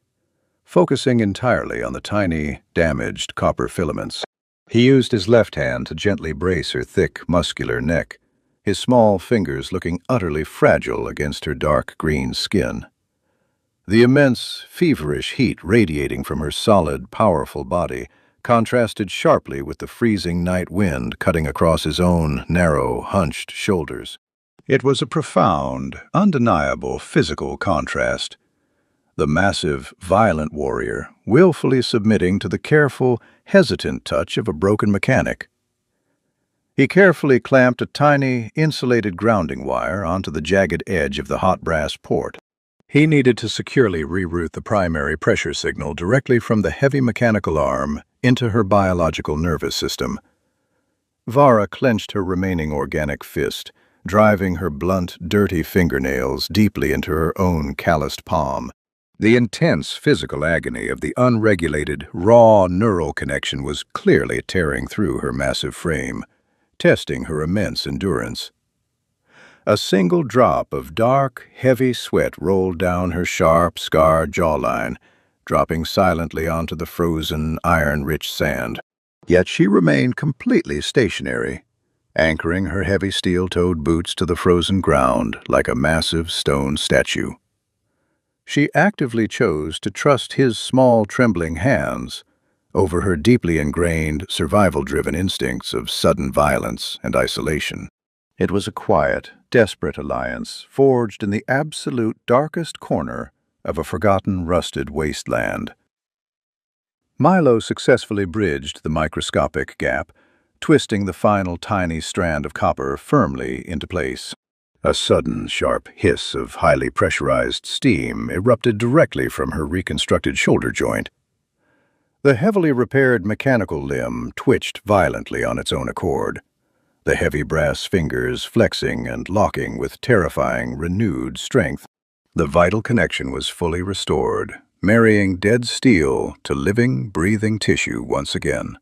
focusing entirely on the tiny, damaged copper filaments. He used his left hand to gently brace her thick, muscular neck, his small fingers looking utterly fragile against her dark green skin. The immense, feverish heat radiating from her solid, powerful body contrasted sharply with the freezing night wind cutting across his own narrow, hunched shoulders. It was a profound, undeniable physical contrast. The massive, violent warrior, willfully submitting to the careful, hesitant touch of a broken mechanic. He carefully clamped a tiny, insulated grounding wire onto the jagged edge of the hot brass port. He needed to securely reroute the primary pressure signal directly from the heavy mechanical arm into her biological nervous system. Vara clenched her remaining organic fist, driving her blunt, dirty fingernails deeply into her own calloused palm. The intense physical agony of the unregulated, raw neural connection was clearly tearing through her massive frame, testing her immense endurance. A single drop of dark, heavy sweat rolled down her sharp, scarred jawline, dropping silently onto the frozen, iron-rich sand. Yet she remained completely stationary, anchoring her heavy steel-toed boots to the frozen ground like a massive stone statue. She actively chose to trust his small, trembling hands over her deeply ingrained, survival-driven instincts of sudden violence and isolation. It was a quiet, desperate alliance forged in the absolute darkest corner of a forgotten, rusted wasteland. Milo successfully bridged the microscopic gap, twisting the final tiny strand of copper firmly into place. A sudden, sharp hiss of highly pressurized steam erupted directly from her reconstructed shoulder joint. The heavily repaired mechanical limb twitched violently on its own accord, the heavy brass fingers flexing and locking with terrifying, renewed strength. The vital connection was fully restored, marrying dead steel to living, breathing tissue once again.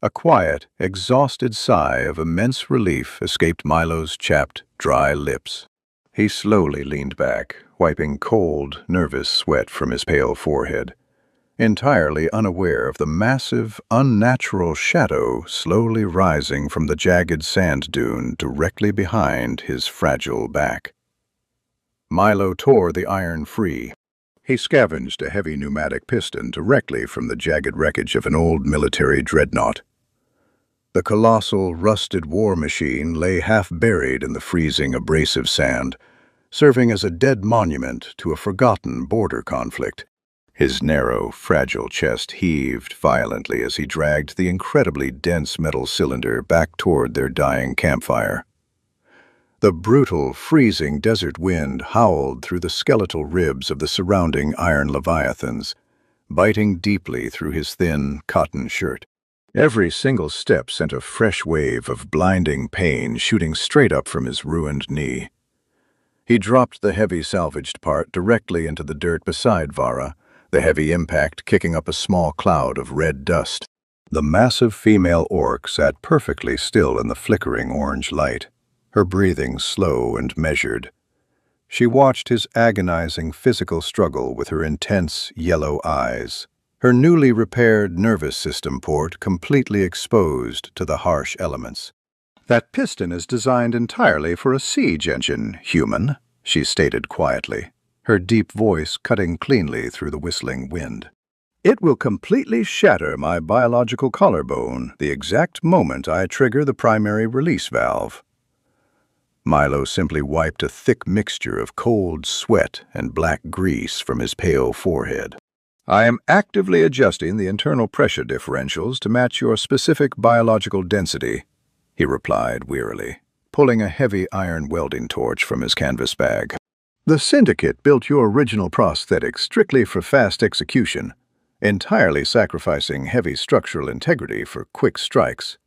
A quiet, exhausted sigh of immense relief escaped Milo's chapped, dry lips. He slowly leaned back, wiping cold, nervous sweat from his pale forehead, entirely unaware of the massive, unnatural shadow slowly rising from the jagged sand dune directly behind his fragile back. Milo tore the iron free. He scavenged a heavy pneumatic piston directly from the jagged wreckage of an old military dreadnought. The colossal, rusted war machine lay half-buried in the freezing, abrasive sand, serving as a dead monument to a forgotten border conflict. His narrow, fragile chest heaved violently as he dragged the incredibly dense metal cylinder back toward their dying campfire. The brutal, freezing desert wind howled through the skeletal ribs of the surrounding iron leviathans, biting deeply through his thin, cotton shirt. Every single step sent a fresh wave of blinding pain shooting straight up from his ruined knee. He dropped the heavy salvaged part directly into the dirt beside Vara, the heavy impact kicking up a small cloud of red dust. The massive female orc sat perfectly still in the flickering orange light, her breathing slow and measured. She watched his agonizing physical struggle with her intense yellow eyes, her newly repaired nervous system port completely exposed to the harsh elements. "That piston is designed entirely for a siege engine, human," she stated quietly, her deep voice cutting cleanly through the whistling wind. "It will completely shatter my biological collarbone the exact moment I trigger the primary release valve." Milo simply wiped a thick mixture of cold sweat and black grease from his pale forehead. "I am actively adjusting the internal pressure differentials to match your specific biological density," he replied wearily, pulling a heavy iron welding torch from his canvas bag. "The Syndicate built your original prosthetic strictly for fast execution, entirely sacrificing heavy structural integrity for quick strikes."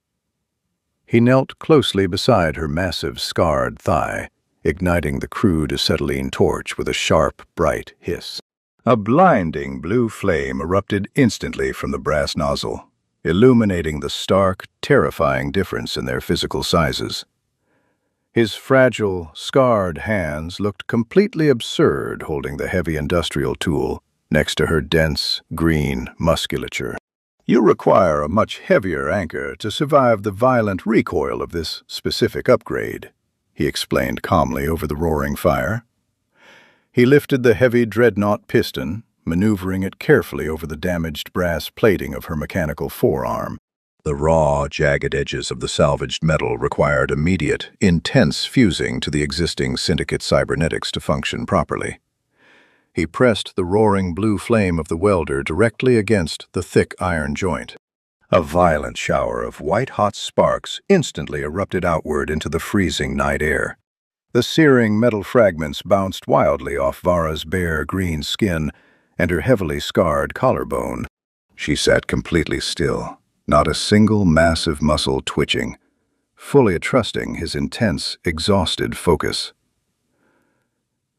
He knelt closely beside her massive, scarred thigh, igniting the crude acetylene torch with a sharp, bright hiss. A blinding blue flame erupted instantly from the brass nozzle, illuminating the stark, terrifying difference in their physical sizes. His fragile, scarred hands looked completely absurd holding the heavy industrial tool next to her dense, green musculature. "You require a much heavier anchor to survive the violent recoil of this specific upgrade," he explained calmly over the roaring fire. He lifted the heavy dreadnought piston, maneuvering it carefully over the damaged brass plating of her mechanical forearm. The raw, jagged edges of the salvaged metal required immediate, intense fusing to the existing Syndicate cybernetics to function properly. He pressed the roaring blue flame of the welder directly against the thick iron joint. A violent shower of white-hot sparks instantly erupted outward into the freezing night air. The searing metal fragments bounced wildly off Vara's bare green skin and her heavily scarred collarbone. She sat completely still, not a single massive muscle twitching, fully trusting his intense, exhausted focus.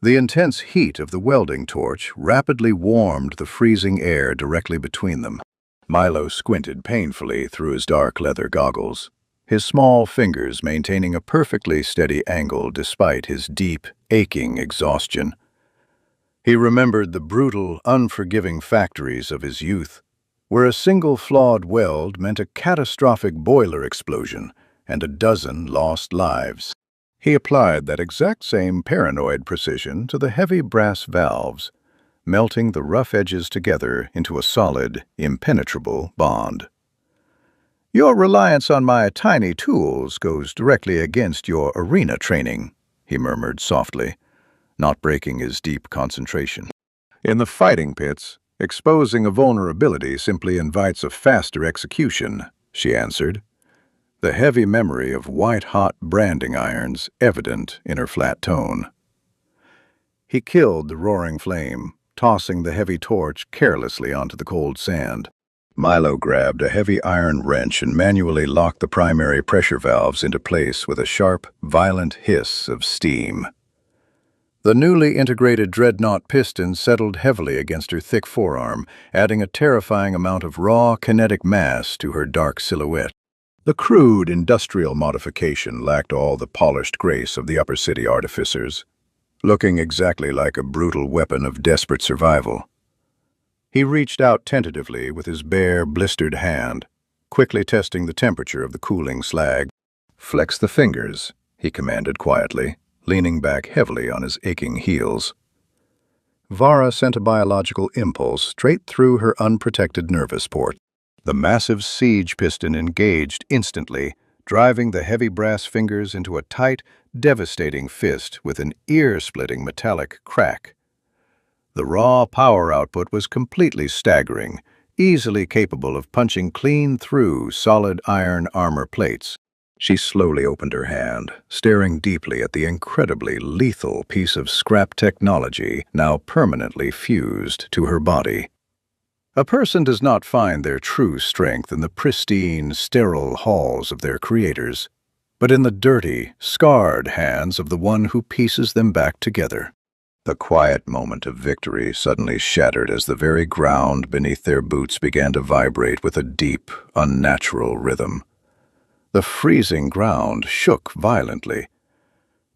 The intense heat of the welding torch rapidly warmed the freezing air directly between them. Milo squinted painfully through his dark leather goggles, his small fingers maintaining a perfectly steady angle despite his deep, aching exhaustion. He remembered the brutal, unforgiving factories of his youth, where a single flawed weld meant a catastrophic boiler explosion and a dozen lost lives. He applied that exact same paranoid precision to the heavy brass valves, melting the rough edges together into a solid, impenetrable bond. "Your reliance on my tiny tools goes directly against your arena training," he murmured softly, not breaking his deep concentration. "In the fighting pits, exposing a vulnerability simply invites a faster execution," she answered, the heavy memory of white-hot branding irons evident in her flat tone. He killed the roaring flame, tossing the heavy torch carelessly onto the cold sand. Milo grabbed a heavy iron wrench and manually locked the primary pressure valves into place with a sharp, violent hiss of steam. The newly integrated dreadnought piston settled heavily against her thick forearm, adding a terrifying amount of raw, kinetic mass to her dark silhouette. The crude industrial modification lacked all the polished grace of the upper city artificers, looking exactly like a brutal weapon of desperate survival. He reached out tentatively with his bare, blistered hand, quickly testing the temperature of the cooling slag. "Flex the fingers," he commanded quietly, leaning back heavily on his aching heels. Vara sent a biological impulse straight through her unprotected nervous port. The massive siege piston engaged instantly, driving the heavy brass fingers into a tight, devastating fist with an ear-splitting metallic crack. The raw power output was completely staggering, easily capable of punching clean through solid iron armor plates. She slowly opened her hand, staring deeply at the incredibly lethal piece of scrap technology now permanently fused to her body. A person does not find their true strength in the pristine, sterile halls of their creators, but in the dirty, scarred hands of the one who pieces them back together. The quiet moment of victory suddenly shattered as the very ground beneath their boots began to vibrate with a deep, unnatural rhythm. The freezing ground shook violently.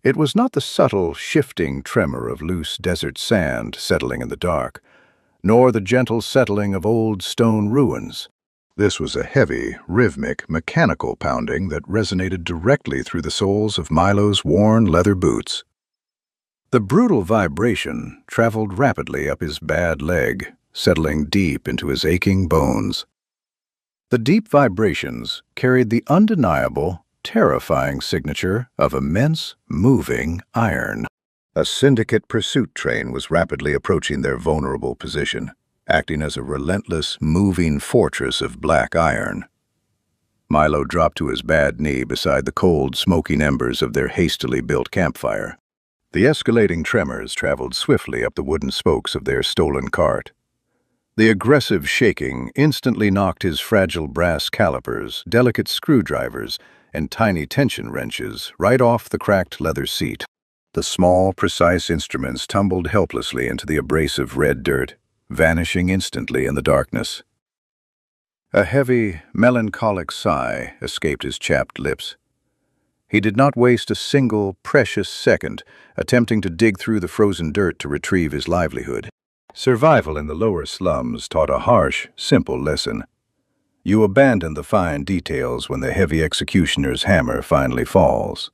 It was not the subtle, shifting tremor of loose desert sand settling in the dark, nor the gentle settling of old stone ruins. This was a heavy, rhythmic, mechanical pounding that resonated directly through the soles of Milo's worn leather boots. The brutal vibration traveled rapidly up his bad leg, settling deep into his aching bones. The deep vibrations carried the undeniable, terrifying signature of immense, moving iron. A Syndicate pursuit train was rapidly approaching their vulnerable position, acting as a relentless, moving fortress of black iron. Milo dropped to his bad knee beside the cold, smoking embers of their hastily built campfire. The escalating tremors traveled swiftly up the wooden spokes of their stolen cart. The aggressive shaking instantly knocked his fragile brass calipers, delicate screwdrivers, and tiny tension wrenches right off the cracked leather seat. The small, precise instruments tumbled helplessly into the abrasive red dirt, vanishing instantly in the darkness. A heavy, melancholic sigh escaped his chapped lips. He did not waste a single precious second attempting to dig through the frozen dirt to retrieve his livelihood. Survival in the lower slums taught a harsh, simple lesson. You abandon the fine details when the heavy executioner's hammer finally falls.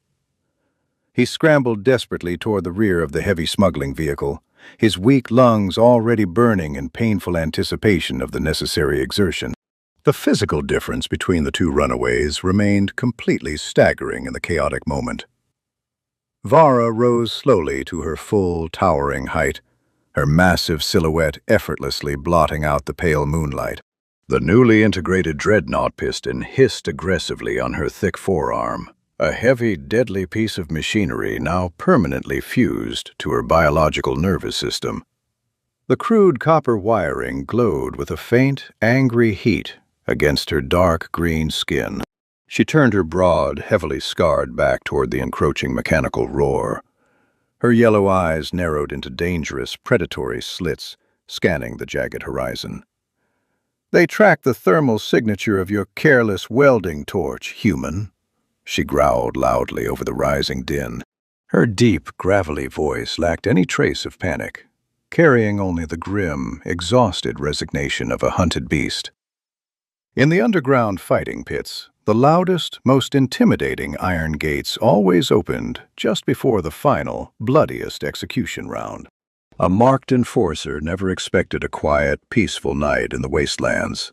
He scrambled desperately toward the rear of the heavy smuggling vehicle, his weak lungs already burning in painful anticipation of the necessary exertion. The physical difference between the two runaways remained completely staggering in the chaotic moment. Vara rose slowly to her full, towering height, her massive silhouette effortlessly blotting out the pale moonlight. The newly integrated dreadnought piston hissed aggressively on her thick forearm, a heavy, deadly piece of machinery now permanently fused to her biological nervous system. The crude copper wiring glowed with a faint, angry heat against her dark green skin. She turned her broad, heavily scarred back toward the encroaching mechanical roar. Her yellow eyes narrowed into dangerous, predatory slits, scanning the jagged horizon. "They track the thermal signature of your careless welding torch, human," she growled loudly over the rising din. Her deep, gravelly voice lacked any trace of panic, carrying only the grim, exhausted resignation of a hunted beast. In the underground fighting pits, the loudest, most intimidating iron gates always opened just before the final, bloodiest execution round. A marked enforcer never expected a quiet, peaceful night in the wastelands.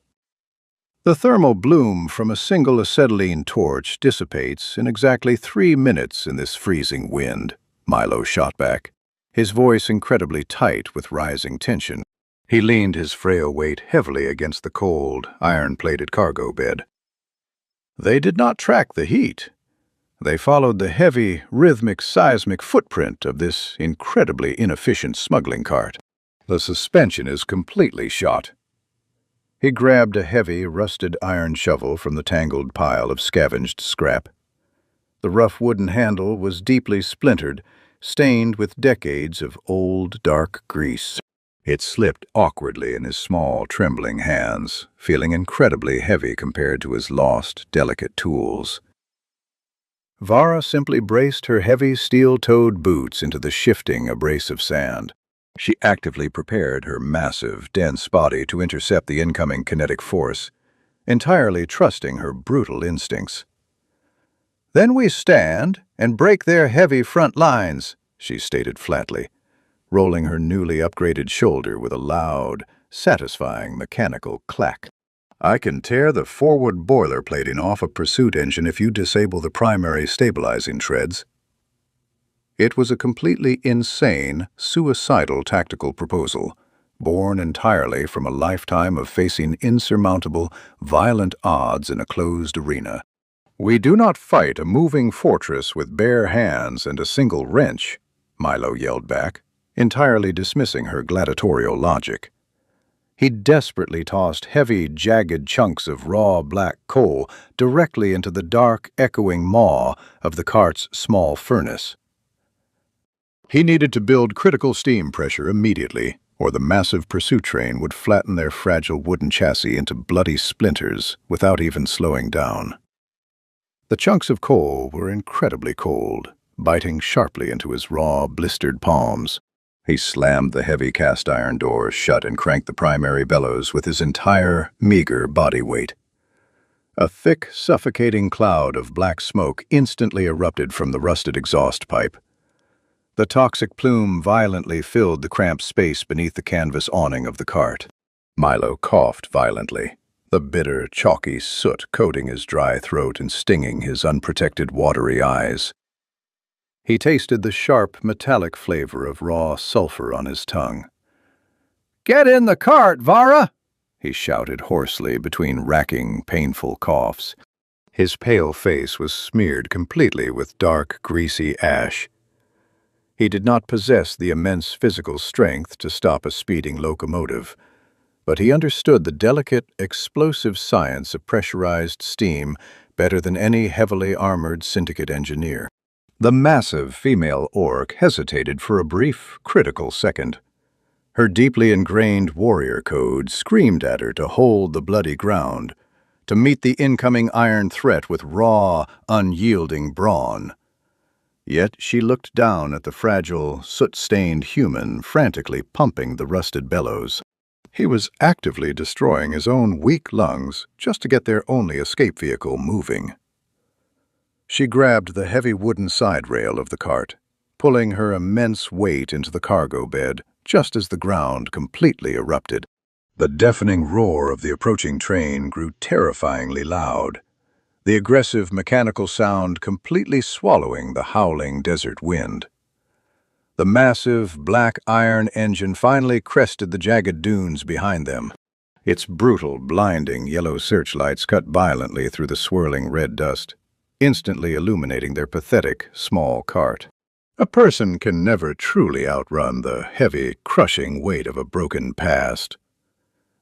The thermal bloom from a single acetylene torch dissipates in exactly 3 minutes in this freezing wind, Milo shot back, his voice incredibly tight with rising tension. He leaned his frail weight heavily against the cold, iron-plated cargo bed. They did not track the heat. They followed the heavy, rhythmic, seismic footprint of this incredibly inefficient smuggling cart. The suspension is completely shot. He grabbed a heavy, rusted iron shovel from the tangled pile of scavenged scrap. The rough wooden handle was deeply splintered, stained with decades of old, dark grease. It slipped awkwardly in his small, trembling hands, feeling incredibly heavy compared to his lost, delicate tools. Vara simply braced her heavy, steel-toed boots into the shifting, abrasive sand. She actively prepared her massive, dense body to intercept the incoming kinetic force, entirely trusting her brutal instincts. "Then we stand and break their heavy front lines," she stated flatly, rolling her newly upgraded shoulder with a loud, satisfying mechanical clack. "I can tear the forward boiler plating off a pursuit engine if you disable the primary stabilizing treads." It was a completely insane, suicidal tactical proposal, born entirely from a lifetime of facing insurmountable, violent odds in a closed arena. "We do not fight a moving fortress with bare hands and a single wrench," Milo yelled back, entirely dismissing her gladiatorial logic. He desperately tossed heavy, jagged chunks of raw black coal directly into the dark, echoing maw of the cart's small furnace. He needed to build critical steam pressure immediately, or the massive pursuit train would flatten their fragile wooden chassis into bloody splinters without even slowing down. The chunks of coal were incredibly cold, biting sharply into his raw, blistered palms. He slammed the heavy cast-iron doors shut and cranked the primary bellows with his entire, meager body weight. A thick, suffocating cloud of black smoke instantly erupted from the rusted exhaust pipe. The toxic plume violently filled the cramped space beneath the canvas awning of the cart. Milo coughed violently, the bitter, chalky soot coating his dry throat and stinging his unprotected, watery eyes. He tasted the sharp, metallic flavor of raw sulfur on his tongue. "Get in the cart, Vara!" he shouted hoarsely between racking, painful coughs. His pale face was smeared completely with dark, greasy ash. He did not possess the immense physical strength to stop a speeding locomotive, but he understood the delicate, explosive science of pressurized steam better than any heavily armored Syndicate engineer. The massive female orc hesitated for a brief, critical second. Her deeply ingrained warrior code screamed at her to hold the bloody ground, to meet the incoming iron threat with raw, unyielding brawn. Yet she looked down at the fragile, soot-stained human frantically pumping the rusted bellows. He was actively destroying his own weak lungs just to get their only escape vehicle moving. She grabbed the heavy wooden side rail of the cart, pulling her immense weight into the cargo bed just as the ground completely erupted. The deafening roar of the approaching train grew terrifyingly loud, the aggressive mechanical sound completely swallowing the howling desert wind. The massive, black iron engine finally crested the jagged dunes behind them. Its brutal, blinding yellow searchlights cut violently through the swirling red dust, instantly illuminating their pathetic, small cart. A person can never truly outrun the heavy, crushing weight of a broken past.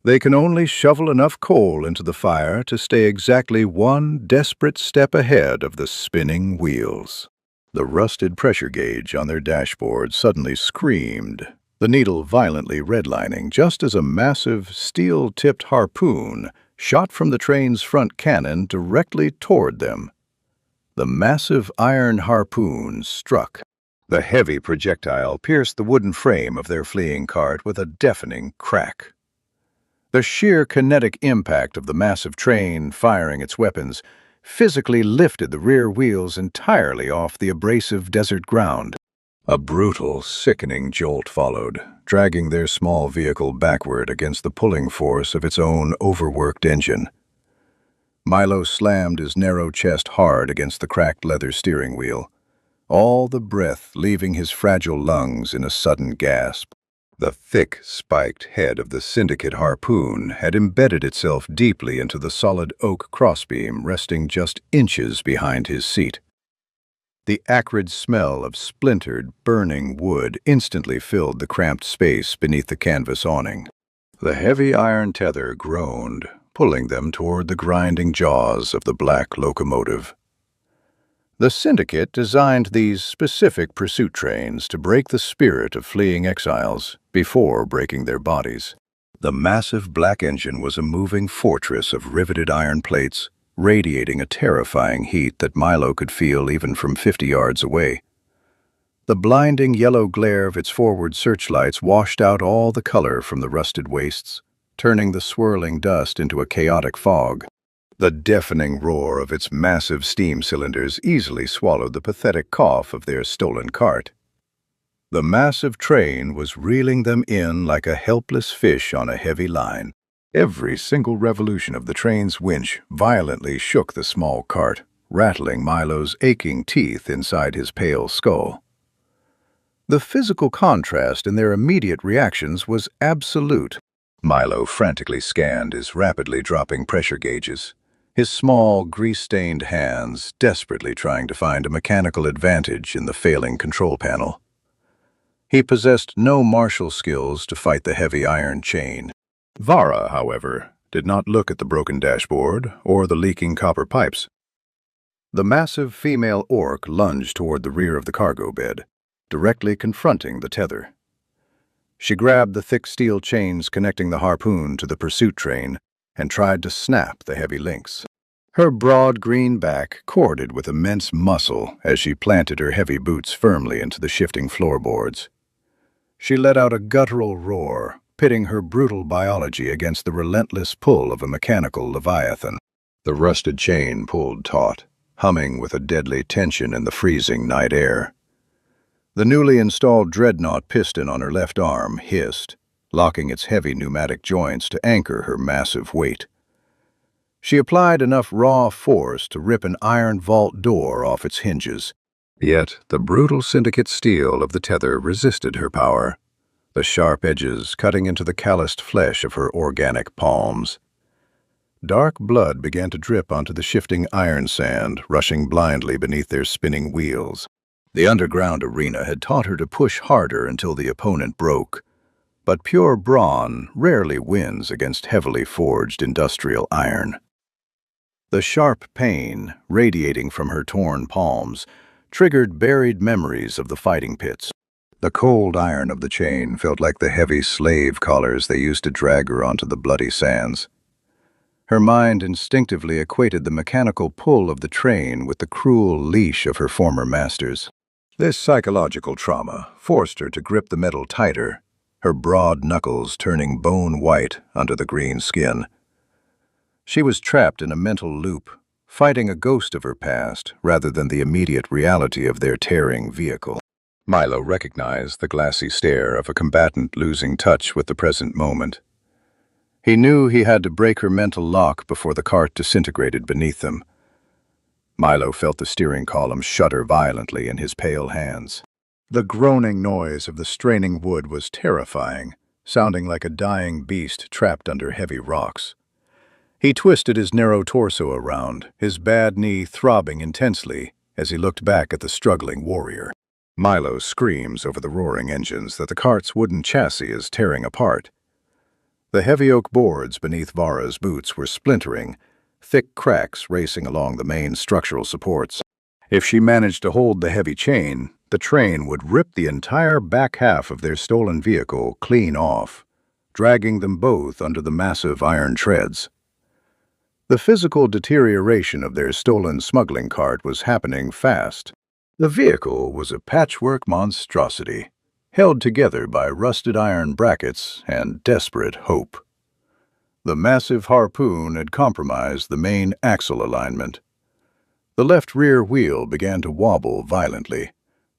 They can only shovel enough coal into the fire to stay exactly one desperate step ahead of the spinning wheels. The rusted pressure gauge on their dashboard suddenly screamed, the needle violently redlining just as a massive, steel-tipped harpoon shot from the train's front cannon directly toward them. The massive iron harpoon struck. The heavy projectile pierced the wooden frame of their fleeing cart with a deafening crack. The sheer kinetic impact of the massive train firing its weapons physically lifted the rear wheels entirely off the abrasive desert ground. A brutal, sickening jolt followed, dragging their small vehicle backward against the pulling force of its own overworked engine. Milo slammed his narrow chest hard against the cracked leather steering wheel, all the breath leaving his fragile lungs in a sudden gasp. The thick, spiked head of the Syndicate harpoon had embedded itself deeply into the solid oak crossbeam resting just inches behind his seat. The acrid smell of splintered, burning wood instantly filled the cramped space beneath the canvas awning. The heavy iron tether groaned, pulling them toward the grinding jaws of the black locomotive. The Syndicate designed these specific pursuit trains to break the spirit of fleeing exiles before breaking their bodies. The massive black engine was a moving fortress of riveted iron plates, radiating a terrifying heat that Milo could feel even from 50 yards away. The blinding yellow glare of its forward searchlights washed out all the color from the rusted wastes, turning the swirling dust into a chaotic fog. The deafening roar of its massive steam cylinders easily swallowed the pathetic cough of their stolen cart. The massive train was reeling them in like a helpless fish on a heavy line. Every single revolution of the train's winch violently shook the small cart, rattling Milo's aching teeth inside his pale skull. The physical contrast in their immediate reactions was absolute. Milo frantically scanned his rapidly dropping pressure gauges, his small, grease-stained hands desperately trying to find a mechanical advantage in the failing control panel. He possessed no martial skills to fight the heavy iron chain. Vara, however, did not look at the broken dashboard or the leaking copper pipes. The massive female orc lunged toward the rear of the cargo bed, directly confronting the tether. She grabbed the thick steel chains connecting the harpoon to the pursuit train and tried to snap the heavy links. Her broad green back corded with immense muscle as she planted her heavy boots firmly into the shifting floorboards. She let out a guttural roar, pitting her brutal biology against the relentless pull of a mechanical leviathan. The rusted chain pulled taut, humming with a deadly tension in the freezing night air. The newly installed dreadnought piston on her left arm hissed, locking its heavy pneumatic joints to anchor her massive weight. She applied enough raw force to rip an iron vault door off its hinges. Yet the brutal Syndicate steel of the tether resisted her power, the sharp edges cutting into the calloused flesh of her organic palms. Dark blood began to drip onto the shifting iron sand, rushing blindly beneath their spinning wheels. The underground arena had taught her to push harder until the opponent broke, but pure brawn rarely wins against heavily forged industrial iron. The sharp pain, radiating from her torn palms, triggered buried memories of the fighting pits. The cold iron of the chain felt like the heavy slave collars they used to drag her onto the bloody sands. Her mind instinctively equated the mechanical pull of the train with the cruel leash of her former masters. This psychological trauma forced her to grip the metal tighter, her broad knuckles turning bone white under the green skin. She was trapped in a mental loop, fighting a ghost of her past rather than the immediate reality of their tearing vehicle. Milo recognized the glassy stare of a combatant losing touch with the present moment. He knew he had to break her mental lock before the cart disintegrated beneath them. Milo felt the steering column shudder violently in his pale hands. The groaning noise of the straining wood was terrifying, sounding like a dying beast trapped under heavy rocks. He twisted his narrow torso around, his bad knee throbbing intensely as he looked back at the struggling warrior. Milo's screams over the roaring engines that the cart's wooden chassis is tearing apart. The heavy oak boards beneath Vara's boots were splintering, thick cracks racing along the main structural supports. If she managed to hold the heavy chain, the train would rip the entire back half of their stolen vehicle clean off, dragging them both under the massive iron treads. The physical deterioration of their stolen smuggling cart was happening fast. The vehicle was a patchwork monstrosity, held together by rusted iron brackets and desperate hope. The massive harpoon had compromised the main axle alignment. The left rear wheel began to wobble violently,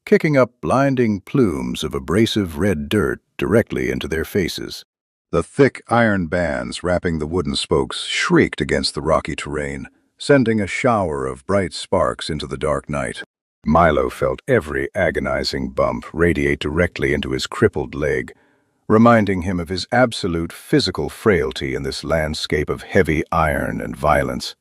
kicking up blinding plumes of abrasive red dirt directly into their faces. The thick iron bands wrapping the wooden spokes shrieked against the rocky terrain, sending a shower of bright sparks into the dark night. Milo felt every agonizing bump radiate directly into his crippled leg, reminding him of his absolute physical frailty in this landscape of heavy iron and violence.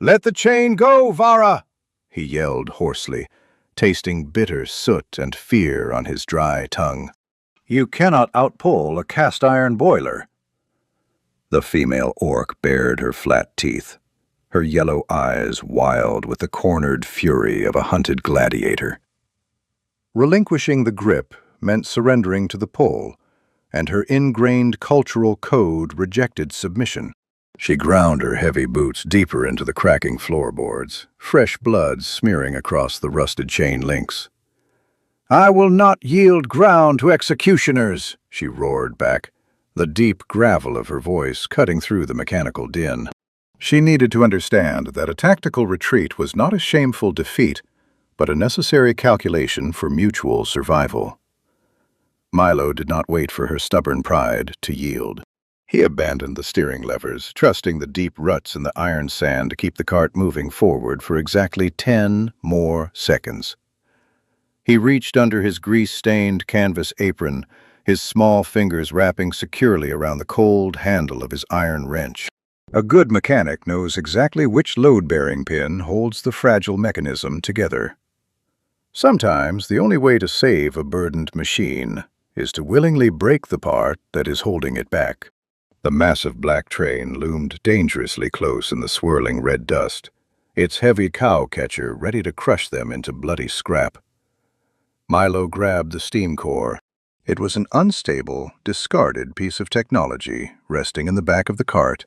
"Let the chain go, Vara!" he yelled hoarsely, tasting bitter soot and fear on his dry tongue. "You cannot outpull a cast-iron boiler." The female orc bared her flat teeth, her yellow eyes wild with the cornered fury of a hunted gladiator. Relinquishing the grip meant surrendering to the pull, and her ingrained cultural code rejected submission. She ground her heavy boots deeper into the cracking floorboards, fresh blood smearing across the rusted chain links. "I will not yield ground to executioners," she roared back, the deep gravel of her voice cutting through the mechanical din. She needed to understand that a tactical retreat was not a shameful defeat, but a necessary calculation for mutual survival. Milo did not wait for her stubborn pride to yield. He abandoned the steering levers, trusting the deep ruts in the iron sand to keep the cart moving forward for exactly 10 more seconds. He reached under his grease-stained canvas apron, his small fingers wrapping securely around the cold handle of his iron wrench. A good mechanic knows exactly which load-bearing pin holds the fragile mechanism together. Sometimes the only way to save a burdened machine is to willingly break the part that is holding it back. The massive black train loomed dangerously close in the swirling red dust, its heavy cow-catcher ready to crush them into bloody scrap. Milo grabbed the steam core. It was an unstable, discarded piece of technology resting in the back of the cart,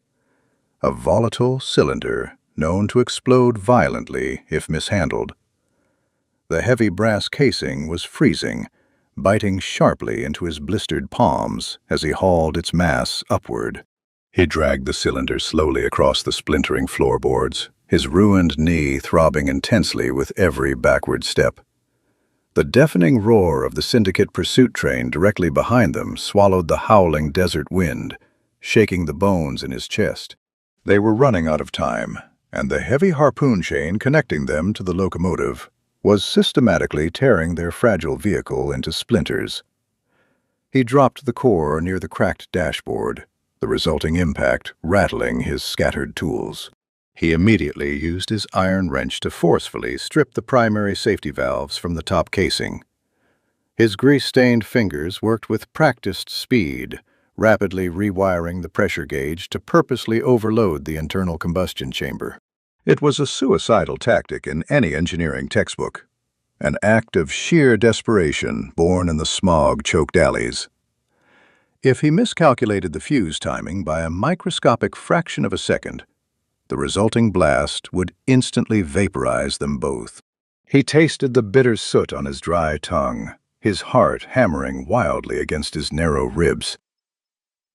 a volatile cylinder known to explode violently if mishandled. The heavy brass casing was freezing, biting sharply into his blistered palms as he hauled its mass upward. He dragged the cylinder slowly across the splintering floorboards, his ruined knee throbbing intensely with every backward step. The deafening roar of the Syndicate pursuit train directly behind them swallowed the howling desert wind, shaking the bones in his chest. They were running out of time, and the heavy harpoon chain connecting them to the locomotive was systematically tearing their fragile vehicle into splinters. He dropped the core near the cracked dashboard, the resulting impact rattling his scattered tools. He immediately used his iron wrench to forcefully strip the primary safety valves from the top casing. His grease-stained fingers worked with practiced speed, rapidly rewiring the pressure gauge to purposely overload the internal combustion chamber. It was a suicidal tactic in any engineering textbook, an act of sheer desperation born in the smog-choked alleys. If he miscalculated the fuse timing by a microscopic fraction of a second, the resulting blast would instantly vaporize them both. He tasted the bitter soot on his dry tongue, his heart hammering wildly against his narrow ribs.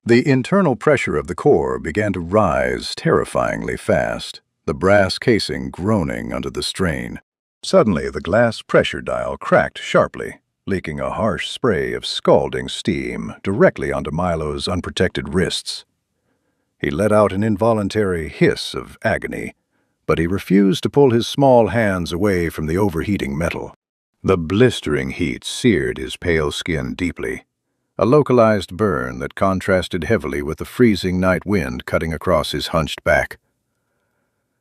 The internal pressure of the core began to rise terrifyingly fast, the brass casing groaning under the strain. Suddenly, the glass pressure dial cracked sharply, leaking a harsh spray of scalding steam directly onto Milo's unprotected wrists. He let out an involuntary hiss of agony, but he refused to pull his small hands away from the overheating metal. The blistering heat seared his pale skin deeply, a localized burn that contrasted heavily with the freezing night wind cutting across his hunched back.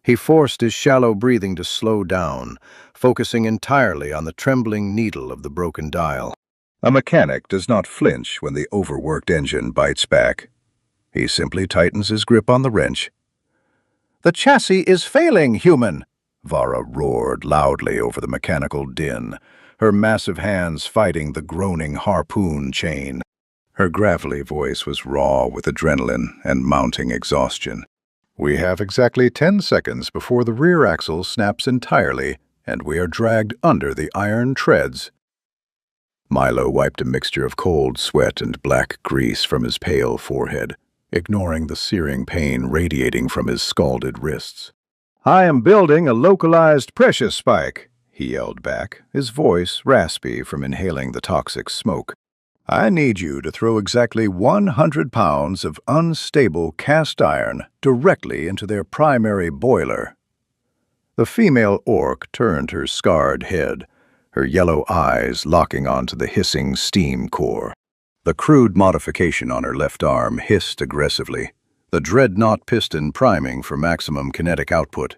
He forced his shallow breathing to slow down, focusing entirely on the trembling needle of the broken dial. A mechanic does not flinch when the overworked engine bites back. He simply tightens his grip on the wrench. "The chassis is failing, human!" Vara roared loudly over the mechanical din, her massive hands fighting the groaning harpoon chain. Her gravelly voice was raw with adrenaline and mounting exhaustion. "We have exactly 10 seconds before the rear axle snaps entirely, and we are dragged under the iron treads." Milo wiped a mixture of cold sweat and black grease from his pale forehead, ignoring the searing pain radiating from his scalded wrists. "I am building a localized pressure spike," he yelled back, his voice raspy from inhaling the toxic smoke. "I need you to throw exactly 100 pounds of unstable cast iron directly into their primary boiler." The female orc turned her scarred head, her yellow eyes locking onto the hissing steam core. The crude modification on her left arm hissed aggressively, the dreadnought piston priming for maximum kinetic output.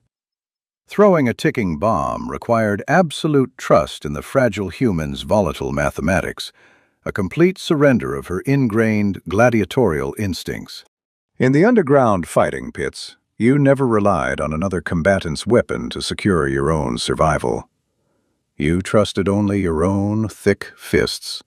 Throwing a ticking bomb required absolute trust in the fragile human's volatile mathematics, a complete surrender of her ingrained gladiatorial instincts. In the underground fighting pits, you never relied on another combatant's weapon to secure your own survival. You trusted only your own thick fists.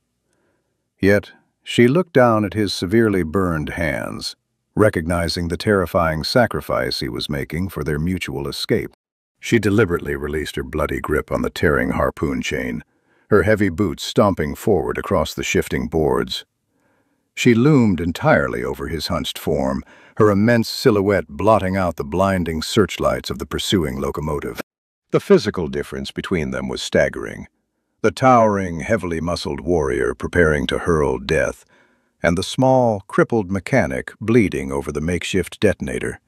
Yet, she looked down at his severely burned hands, recognizing the terrifying sacrifice he was making for their mutual escape. She deliberately released her bloody grip on the tearing harpoon chain, her heavy boots stomping forward across the shifting boards. She loomed entirely over his hunched form, her immense silhouette blotting out the blinding searchlights of the pursuing locomotive. The physical difference between them was staggering. The towering, heavily muscled warrior preparing to hurl death, and the small, crippled mechanic bleeding over the makeshift detonator.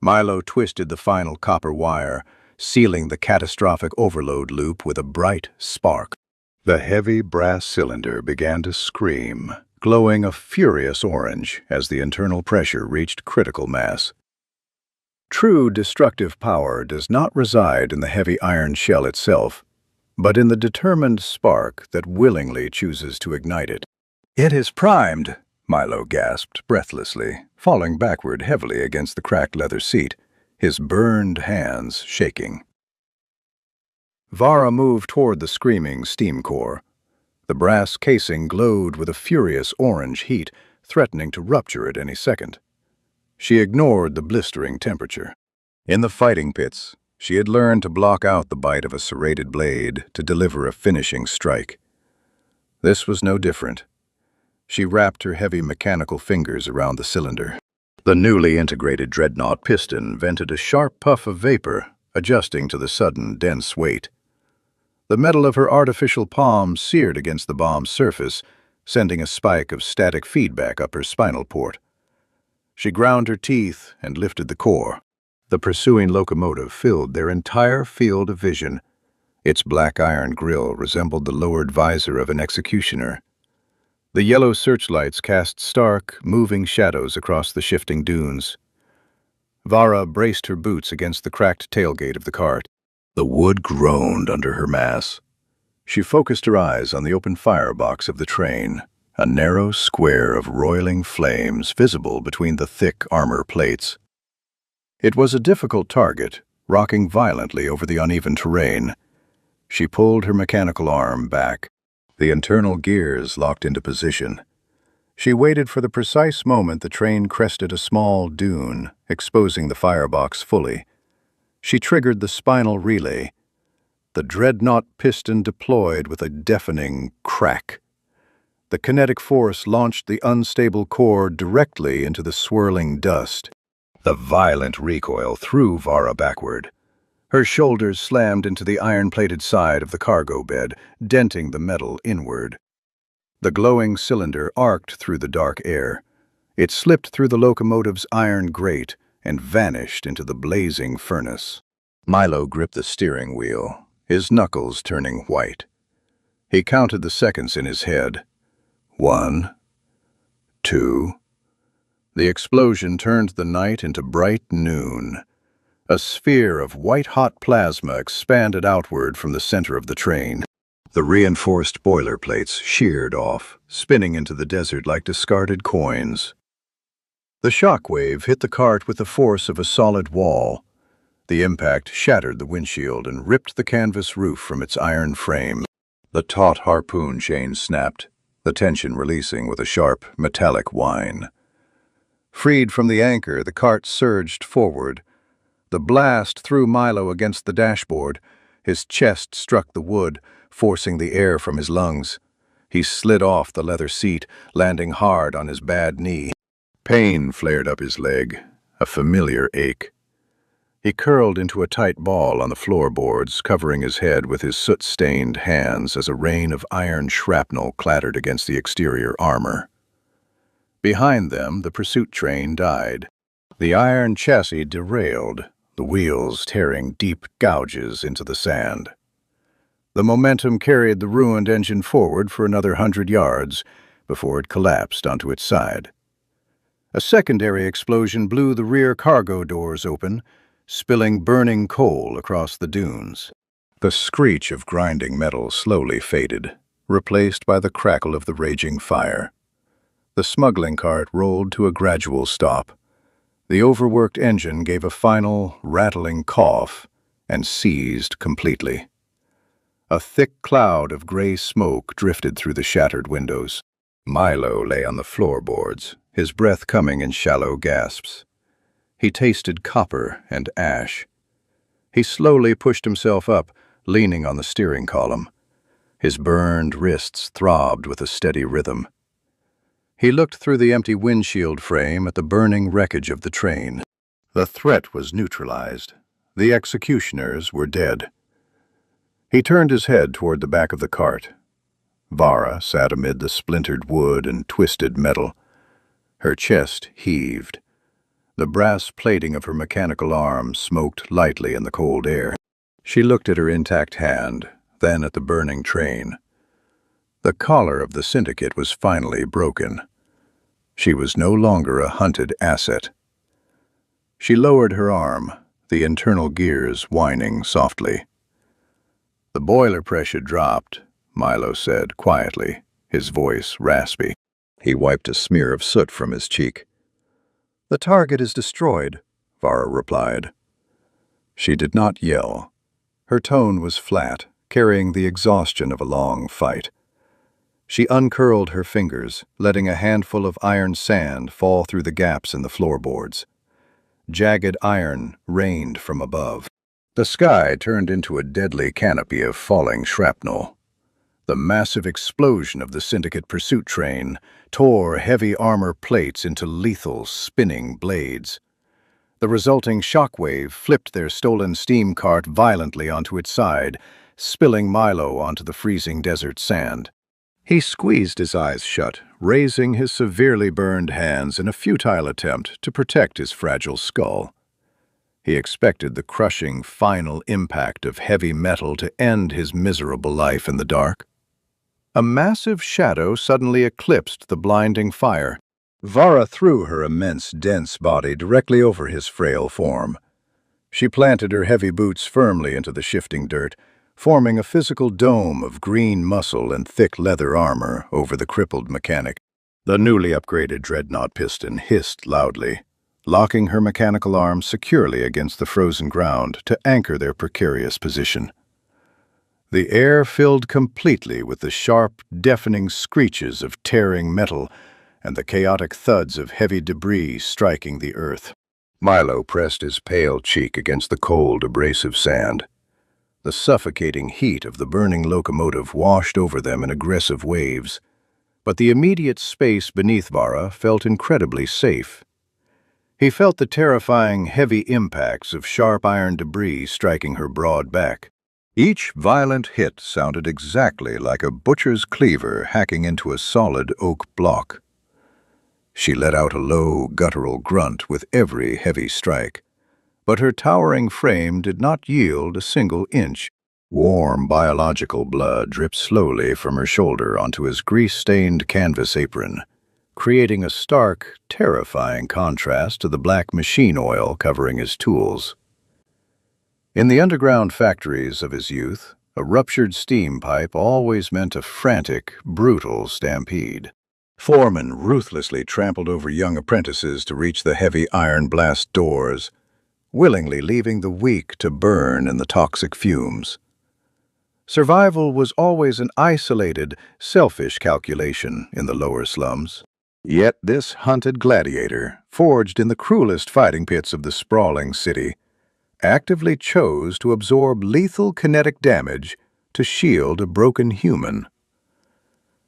Milo twisted the final copper wire, sealing the catastrophic overload loop with a bright spark. The heavy brass cylinder began to scream, glowing a furious orange as the internal pressure reached critical mass. True destructive power does not reside in the heavy iron shell itself, but in the determined spark that willingly chooses to ignite it. "It is primed," Milo gasped breathlessly, falling backward heavily against the cracked leather seat, his burned hands shaking. Vara moved toward the screaming steam core. The brass casing glowed with a furious orange heat, threatening to rupture at any second. She ignored the blistering temperature. In the fighting pits, she had learned to block out the bite of a serrated blade to deliver a finishing strike. This was no different. She wrapped her heavy mechanical fingers around the cylinder. The newly integrated dreadnought piston vented a sharp puff of vapor, adjusting to the sudden, dense weight. The metal of her artificial palm seared against the bomb's surface, sending a spike of static feedback up her spinal port. She ground her teeth and lifted the core. The pursuing locomotive filled their entire field of vision. Its black iron grille resembled the lowered visor of an executioner. The yellow searchlights cast stark, moving shadows across the shifting dunes. Vara braced her boots against the cracked tailgate of the cart. The wood groaned under her mass. She focused her eyes on the open firebox of the train, a narrow square of roiling flames visible between the thick armor plates. It was a difficult target, rocking violently over the uneven terrain. She pulled her mechanical arm back. The internal gears locked into position. She waited for the precise moment the train crested a small dune, exposing the firebox fully. She triggered the spinal relay. The dreadnought piston deployed with a deafening crack. The kinetic force launched the unstable core directly into the swirling dust. The violent recoil threw Vara backward. Her shoulders slammed into the iron-plated side of the cargo bed, denting the metal inward. The glowing cylinder arced through the dark air. It slipped through the locomotive's iron grate and vanished into the blazing furnace. Milo gripped the steering wheel, his knuckles turning white. He counted the seconds in his head. 1, 2. The explosion turned the night into bright noon. A sphere of white-hot plasma expanded outward from the center of the train. The reinforced boiler plates sheared off, spinning into the desert like discarded coins. The shockwave hit the cart with the force of a solid wall. The impact shattered the windshield and ripped the canvas roof from its iron frame. The taut harpoon chain snapped, the tension releasing with a sharp, metallic whine. Freed from the anchor, the cart surged forward. The blast threw Milo against the dashboard. His chest struck the wood, forcing the air from his lungs. He slid off the leather seat, landing hard on his bad knee. Pain flared up his leg, a familiar ache. He curled into a tight ball on the floorboards, covering his head with his soot-stained hands as a rain of iron shrapnel clattered against the exterior armor. Behind them, the pursuit train died. The iron chassis derailed, the wheels tearing deep gouges into the sand. The momentum carried the ruined engine forward for another 100 yards before it collapsed onto its side. A secondary explosion blew the rear cargo doors open, spilling burning coal across the dunes. The screech of grinding metal slowly faded, replaced by the crackle of the raging fire. The smuggling cart rolled to a gradual stop. The overworked engine gave a final, rattling cough and seized completely. A thick cloud of gray smoke drifted through the shattered windows. Milo lay on the floorboards, his breath coming in shallow gasps. He tasted copper and ash. He slowly pushed himself up, leaning on the steering column. His burned wrists throbbed with a steady rhythm. He looked through the empty windshield frame at the burning wreckage of the train. The threat was neutralized. The executioners were dead. He turned his head toward the back of the cart. Vara sat amid the splintered wood and twisted metal. Her chest heaved. The brass plating of her mechanical arm smoked lightly in the cold air. She looked at her intact hand, then at the burning train. The collar of the Syndicate was finally broken. She was no longer a hunted asset. She lowered her arm, the internal gears whining softly. The boiler pressure dropped, Milo said quietly, his voice raspy. He wiped a smear of soot from his cheek. "The target is destroyed," Vara replied. She did not yell. Her tone was flat, carrying the exhaustion of a long fight. She uncurled her fingers, letting a handful of iron sand fall through the gaps in the floorboards. Jagged iron rained from above. The sky turned into a deadly canopy of falling shrapnel. The massive explosion of the Syndicate pursuit train tore heavy armor plates into lethal, spinning blades. The resulting shockwave flipped their stolen steam cart violently onto its side, spilling Milo onto the freezing desert sand. He squeezed his eyes shut, raising his severely burned hands in a futile attempt to protect his fragile skull. He expected the crushing, final impact of heavy metal to end his miserable life in the dark. A massive shadow suddenly eclipsed the blinding fire. Vara threw her immense, dense body directly over his frail form. She planted her heavy boots firmly into the shifting dirt, forming a physical dome of green muscle and thick leather armor over the crippled mechanic. The newly upgraded dreadnought piston hissed loudly, locking her mechanical arms securely against the frozen ground to anchor their precarious position. The air filled completely with the sharp, deafening screeches of tearing metal and the chaotic thuds of heavy debris striking the earth. Milo pressed his pale cheek against the cold, abrasive sand. The suffocating heat of the burning locomotive washed over them in aggressive waves, but the immediate space beneath Vara felt incredibly safe. He felt the terrifying, heavy impacts of sharp iron debris striking her broad back. Each violent hit sounded exactly like a butcher's cleaver hacking into a solid oak block. She let out a low, guttural grunt with every heavy strike, but her towering frame did not yield a single inch. Warm biological blood dripped slowly from her shoulder onto his grease-stained canvas apron, creating a stark, terrifying contrast to the black machine oil covering his tools. In the underground factories of his youth, a ruptured steam pipe always meant a frantic, brutal stampede. Foremen ruthlessly trampled over young apprentices to reach the heavy iron blast doors, willingly leaving the weak to burn in the toxic fumes. Survival was always an isolated, selfish calculation in the lower slums. Yet this hunted gladiator, forged in the cruelest fighting pits of the sprawling city, actively chose to absorb lethal kinetic damage to shield a broken human.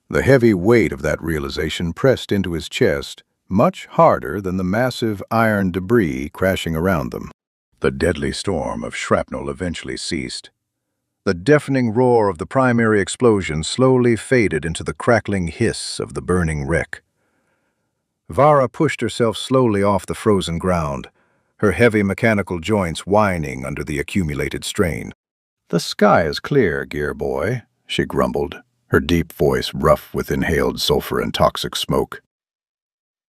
The heavy weight of that realization pressed into his chest much harder than the massive iron debris crashing around them. The deadly storm of shrapnel eventually ceased. The deafening roar of the primary explosion slowly faded into the crackling hiss of the burning wreck. Vara pushed herself slowly off the frozen ground, her heavy mechanical joints whining under the accumulated strain. "The sky is clear, gear boy," she grumbled, her deep voice rough with inhaled sulfur and toxic smoke.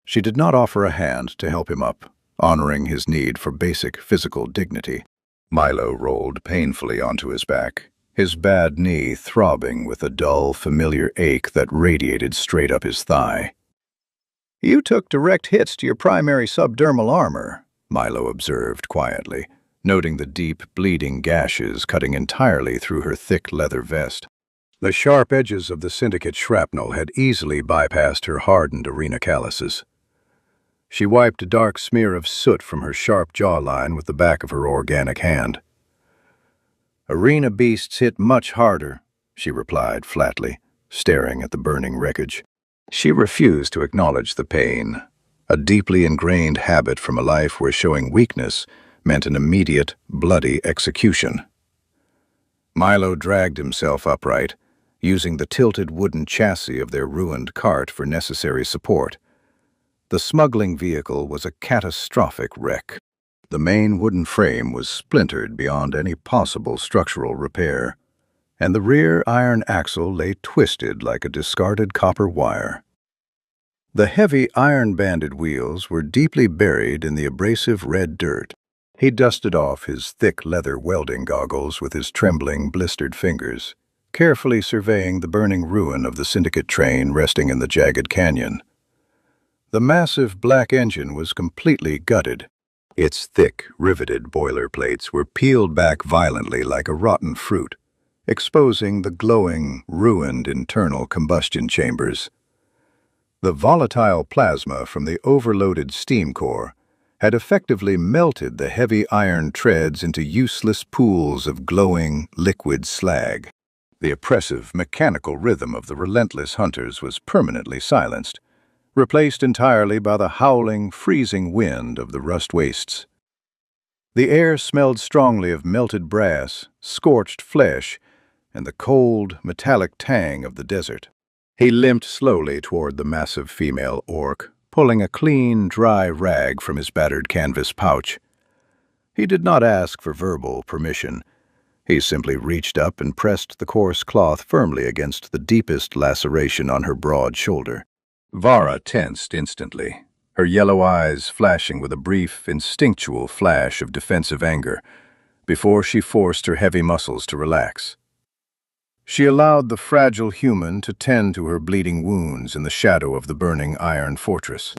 She did not offer a hand to help him up, honoring his need for basic physical dignity. Milo rolled painfully onto his back, his bad knee throbbing with a dull, familiar ache that radiated straight up his thigh. "You took direct hits to your primary subdermal armor," Milo observed quietly, noting the deep, bleeding gashes cutting entirely through her thick leather vest. The sharp edges of the Syndicate shrapnel had easily bypassed her hardened arena calluses. She wiped a dark smear of soot from her sharp jawline with the back of her organic hand. "Arena beasts hit much harder," she replied flatly, staring at the burning wreckage. She refused to acknowledge the pain, a deeply ingrained habit from a life where showing weakness meant an immediate, bloody execution. Milo dragged himself upright, using the tilted wooden chassis of their ruined cart for necessary support. The smuggling vehicle was a catastrophic wreck. The main wooden frame was splintered beyond any possible structural repair, and the rear iron axle lay twisted like a discarded copper wire. The heavy iron-banded wheels were deeply buried in the abrasive red dirt. He dusted off his thick leather welding goggles with his trembling, blistered fingers, carefully surveying the burning ruin of the Syndicate train resting in the jagged canyon. The massive black engine was completely gutted. Its thick, riveted boiler plates were peeled back violently like a rotten fruit, exposing the glowing, ruined internal combustion chambers. The volatile plasma from the overloaded steam core had effectively melted the heavy iron treads into useless pools of glowing, liquid slag. The oppressive, mechanical rhythm of the relentless hunters was permanently silenced, replaced entirely by the howling, freezing wind of the rust wastes. The air smelled strongly of melted brass, scorched flesh, and the cold, metallic tang of the desert. He limped slowly toward the massive female orc, pulling a clean, dry rag from his battered canvas pouch. He did not ask for verbal permission. He simply reached up and pressed the coarse cloth firmly against the deepest laceration on her broad shoulder. Vara tensed instantly, her yellow eyes flashing with a brief, instinctual flash of defensive anger, before she forced her heavy muscles to relax. She allowed the fragile human to tend to her bleeding wounds in the shadow of the burning iron fortress.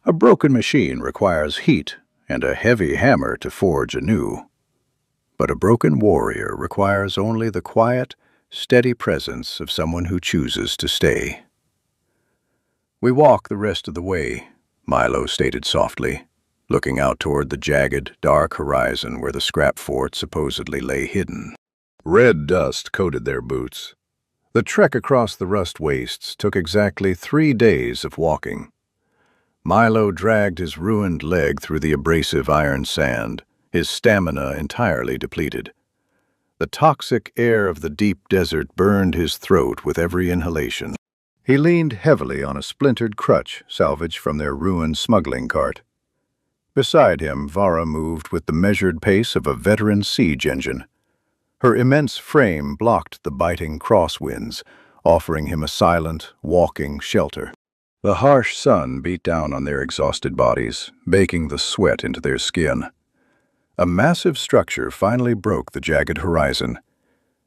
A broken machine requires heat and a heavy hammer to forge anew. But a broken warrior requires only the quiet, steady presence of someone who chooses to stay. "We walk the rest of the way," Milo stated softly, looking out toward the jagged, dark horizon where the scrap fort supposedly lay hidden. Red dust coated their boots. The trek across the rust wastes took exactly 3 days of walking. Milo dragged his ruined leg through the abrasive iron sand, his stamina entirely depleted. The toxic air of the deep desert burned his throat with every inhalation. He leaned heavily on a splintered crutch salvaged from their ruined smuggling cart. Beside him, Vara moved with the measured pace of a veteran siege engine. Her immense frame blocked the biting crosswinds, offering him a silent, walking shelter. The harsh sun beat down on their exhausted bodies, baking the sweat into their skin. A massive structure finally broke the jagged horizon.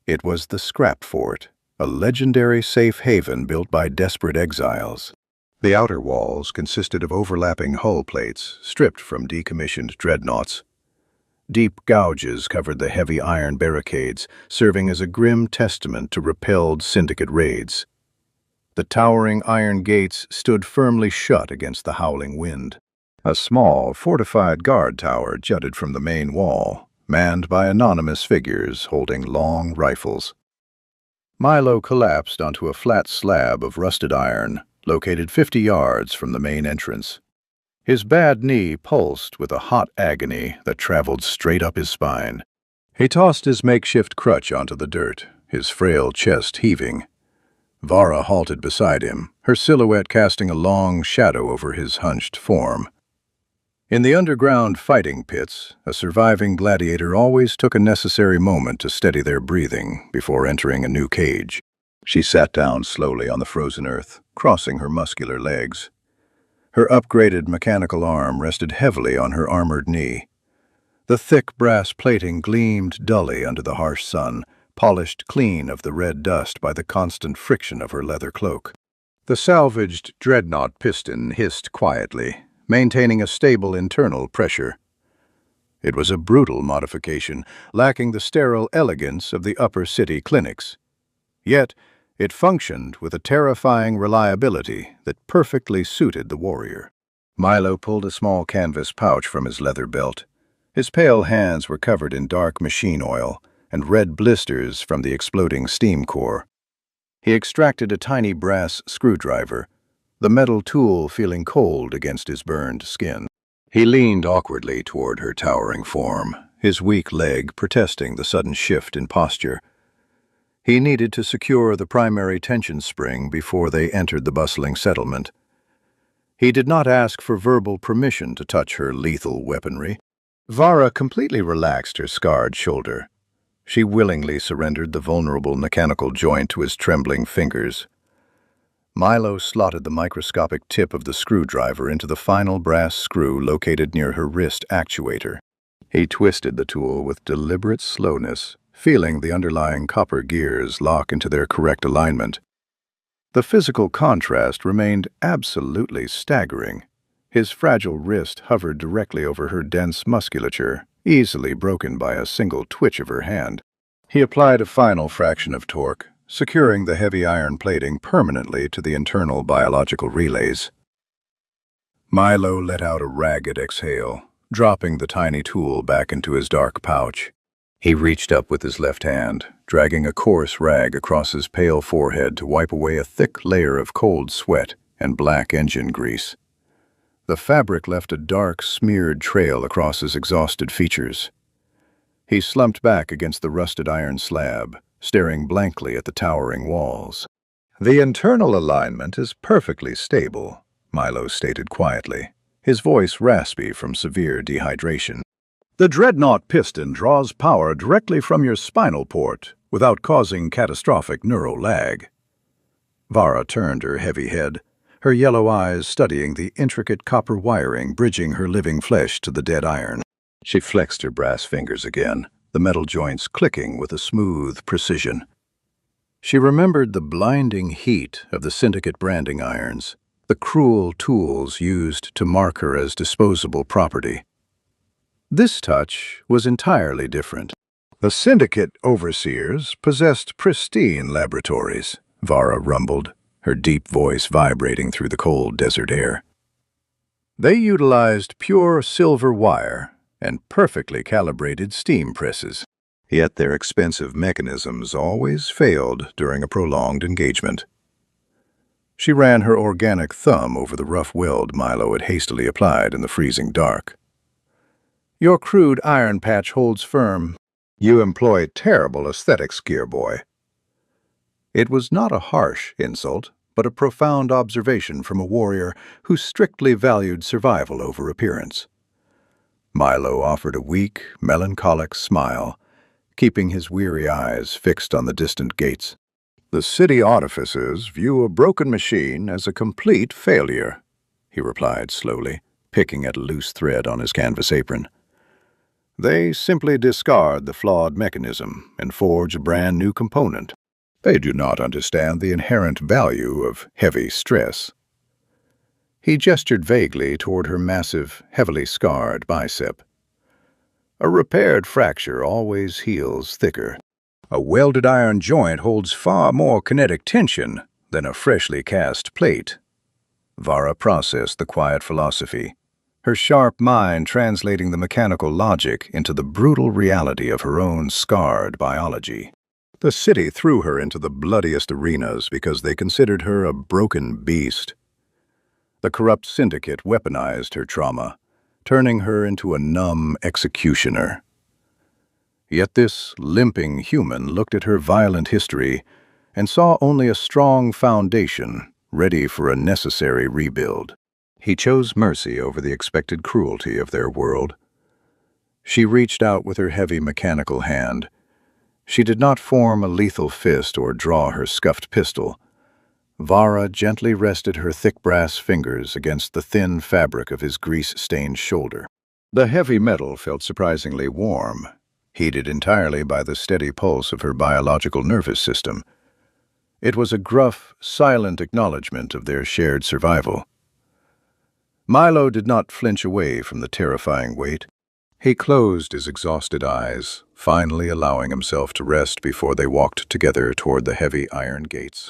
It was the Scrap Fort, a legendary safe haven built by desperate exiles. The outer walls consisted of overlapping hull plates stripped from decommissioned dreadnoughts. Deep gouges covered the heavy iron barricades, serving as a grim testament to repelled Syndicate raids. The towering iron gates stood firmly shut against the howling wind. A small, fortified guard tower jutted from the main wall, manned by anonymous figures holding long rifles. Milo collapsed onto a flat slab of rusted iron, located 50 yards from the main entrance. His bad knee pulsed with a hot agony that traveled straight up his spine. He tossed his makeshift crutch onto the dirt, his frail chest heaving. Vara halted beside him, her silhouette casting a long shadow over his hunched form. In the underground fighting pits, a surviving gladiator always took a necessary moment to steady their breathing before entering a new cage. She sat down slowly on the frozen earth, crossing her muscular legs. Her upgraded mechanical arm rested heavily on her armored knee. The thick brass plating gleamed dully under the harsh sun, polished clean of the red dust by the constant friction of her leather cloak. The salvaged dreadnought piston hissed quietly, maintaining a stable internal pressure. It was a brutal modification, lacking the sterile elegance of the upper city clinics. Yet, it functioned with a terrifying reliability that perfectly suited the warrior. Milo pulled a small canvas pouch from his leather belt. His pale hands were covered in dark machine oil and red blisters from the exploding steam core. He extracted a tiny brass screwdriver, the metal tool feeling cold against his burned skin. He leaned awkwardly toward her towering form, his weak leg protesting the sudden shift in posture. He needed to secure the primary tension spring before they entered the bustling settlement. He did not ask for verbal permission to touch her lethal weaponry. Vara completely relaxed her scarred shoulder. She willingly surrendered the vulnerable mechanical joint to his trembling fingers. Milo slotted the microscopic tip of the screwdriver into the final brass screw located near her wrist actuator. He twisted the tool with deliberate slowness, feeling the underlying copper gears lock into their correct alignment. The physical contrast remained absolutely staggering. His fragile wrist hovered directly over her dense musculature, easily broken by a single twitch of her hand. He applied a final fraction of torque, securing the heavy iron plating permanently to the internal biological relays. Milo let out a ragged exhale, dropping the tiny tool back into his dark pouch. He reached up with his left hand, dragging a coarse rag across his pale forehead to wipe away a thick layer of cold sweat and black engine grease. The fabric left a dark, smeared trail across his exhausted features. He slumped back against the rusted iron slab, staring blankly at the towering walls. "The internal alignment is perfectly stable," Milo stated quietly, his voice raspy from severe dehydration. "The dreadnought piston draws power directly from your spinal port without causing catastrophic neural lag." Vara turned her heavy head, her yellow eyes studying the intricate copper wiring bridging her living flesh to the dead iron. She flexed her brass fingers again, the metal joints clicking with a smooth precision. She remembered the blinding heat of the Syndicate branding irons, the cruel tools used to mark her as disposable property. This touch was entirely different. The Syndicate overseers possessed pristine laboratories, Vara rumbled, her deep voice vibrating through the cold desert air. They utilized pure silver wire and perfectly calibrated steam presses. Yet their expensive mechanisms always failed during a prolonged engagement. She ran her organic thumb over the rough weld Milo had hastily applied in the freezing dark. Your crude iron patch holds firm. You employ terrible aesthetics, Gearboy. It was not a harsh insult, but a profound observation from a warrior who strictly valued survival over appearance. Milo offered a weak, melancholic smile, keeping his weary eyes fixed on the distant gates. The city artificers view a broken machine as a complete failure, he replied slowly, picking at a loose thread on his canvas apron. They simply discard the flawed mechanism and forge a brand new component. They do not understand the inherent value of heavy stress. He gestured vaguely toward her massive, heavily scarred bicep. A repaired fracture always heals thicker. A welded iron joint holds far more kinetic tension than a freshly cast plate. Vara processed the quiet philosophy, her sharp mind translating the mechanical logic into the brutal reality of her own scarred biology. The city threw her into the bloodiest arenas because they considered her a broken beast. The corrupt Syndicate weaponized her trauma, turning her into a numb executioner. Yet this limping human looked at her violent history and saw only a strong foundation ready for a necessary rebuild. He chose mercy over the expected cruelty of their world. She reached out with her heavy mechanical hand. She did not form a lethal fist or draw her scuffed pistol. Vara gently rested her thick brass fingers against the thin fabric of his grease-stained shoulder. The heavy metal felt surprisingly warm, heated entirely by the steady pulse of her biological nervous system. It was a gruff, silent acknowledgement of their shared survival. Milo did not flinch away from the terrifying weight. He closed his exhausted eyes, finally allowing himself to rest before they walked together toward the heavy iron gates.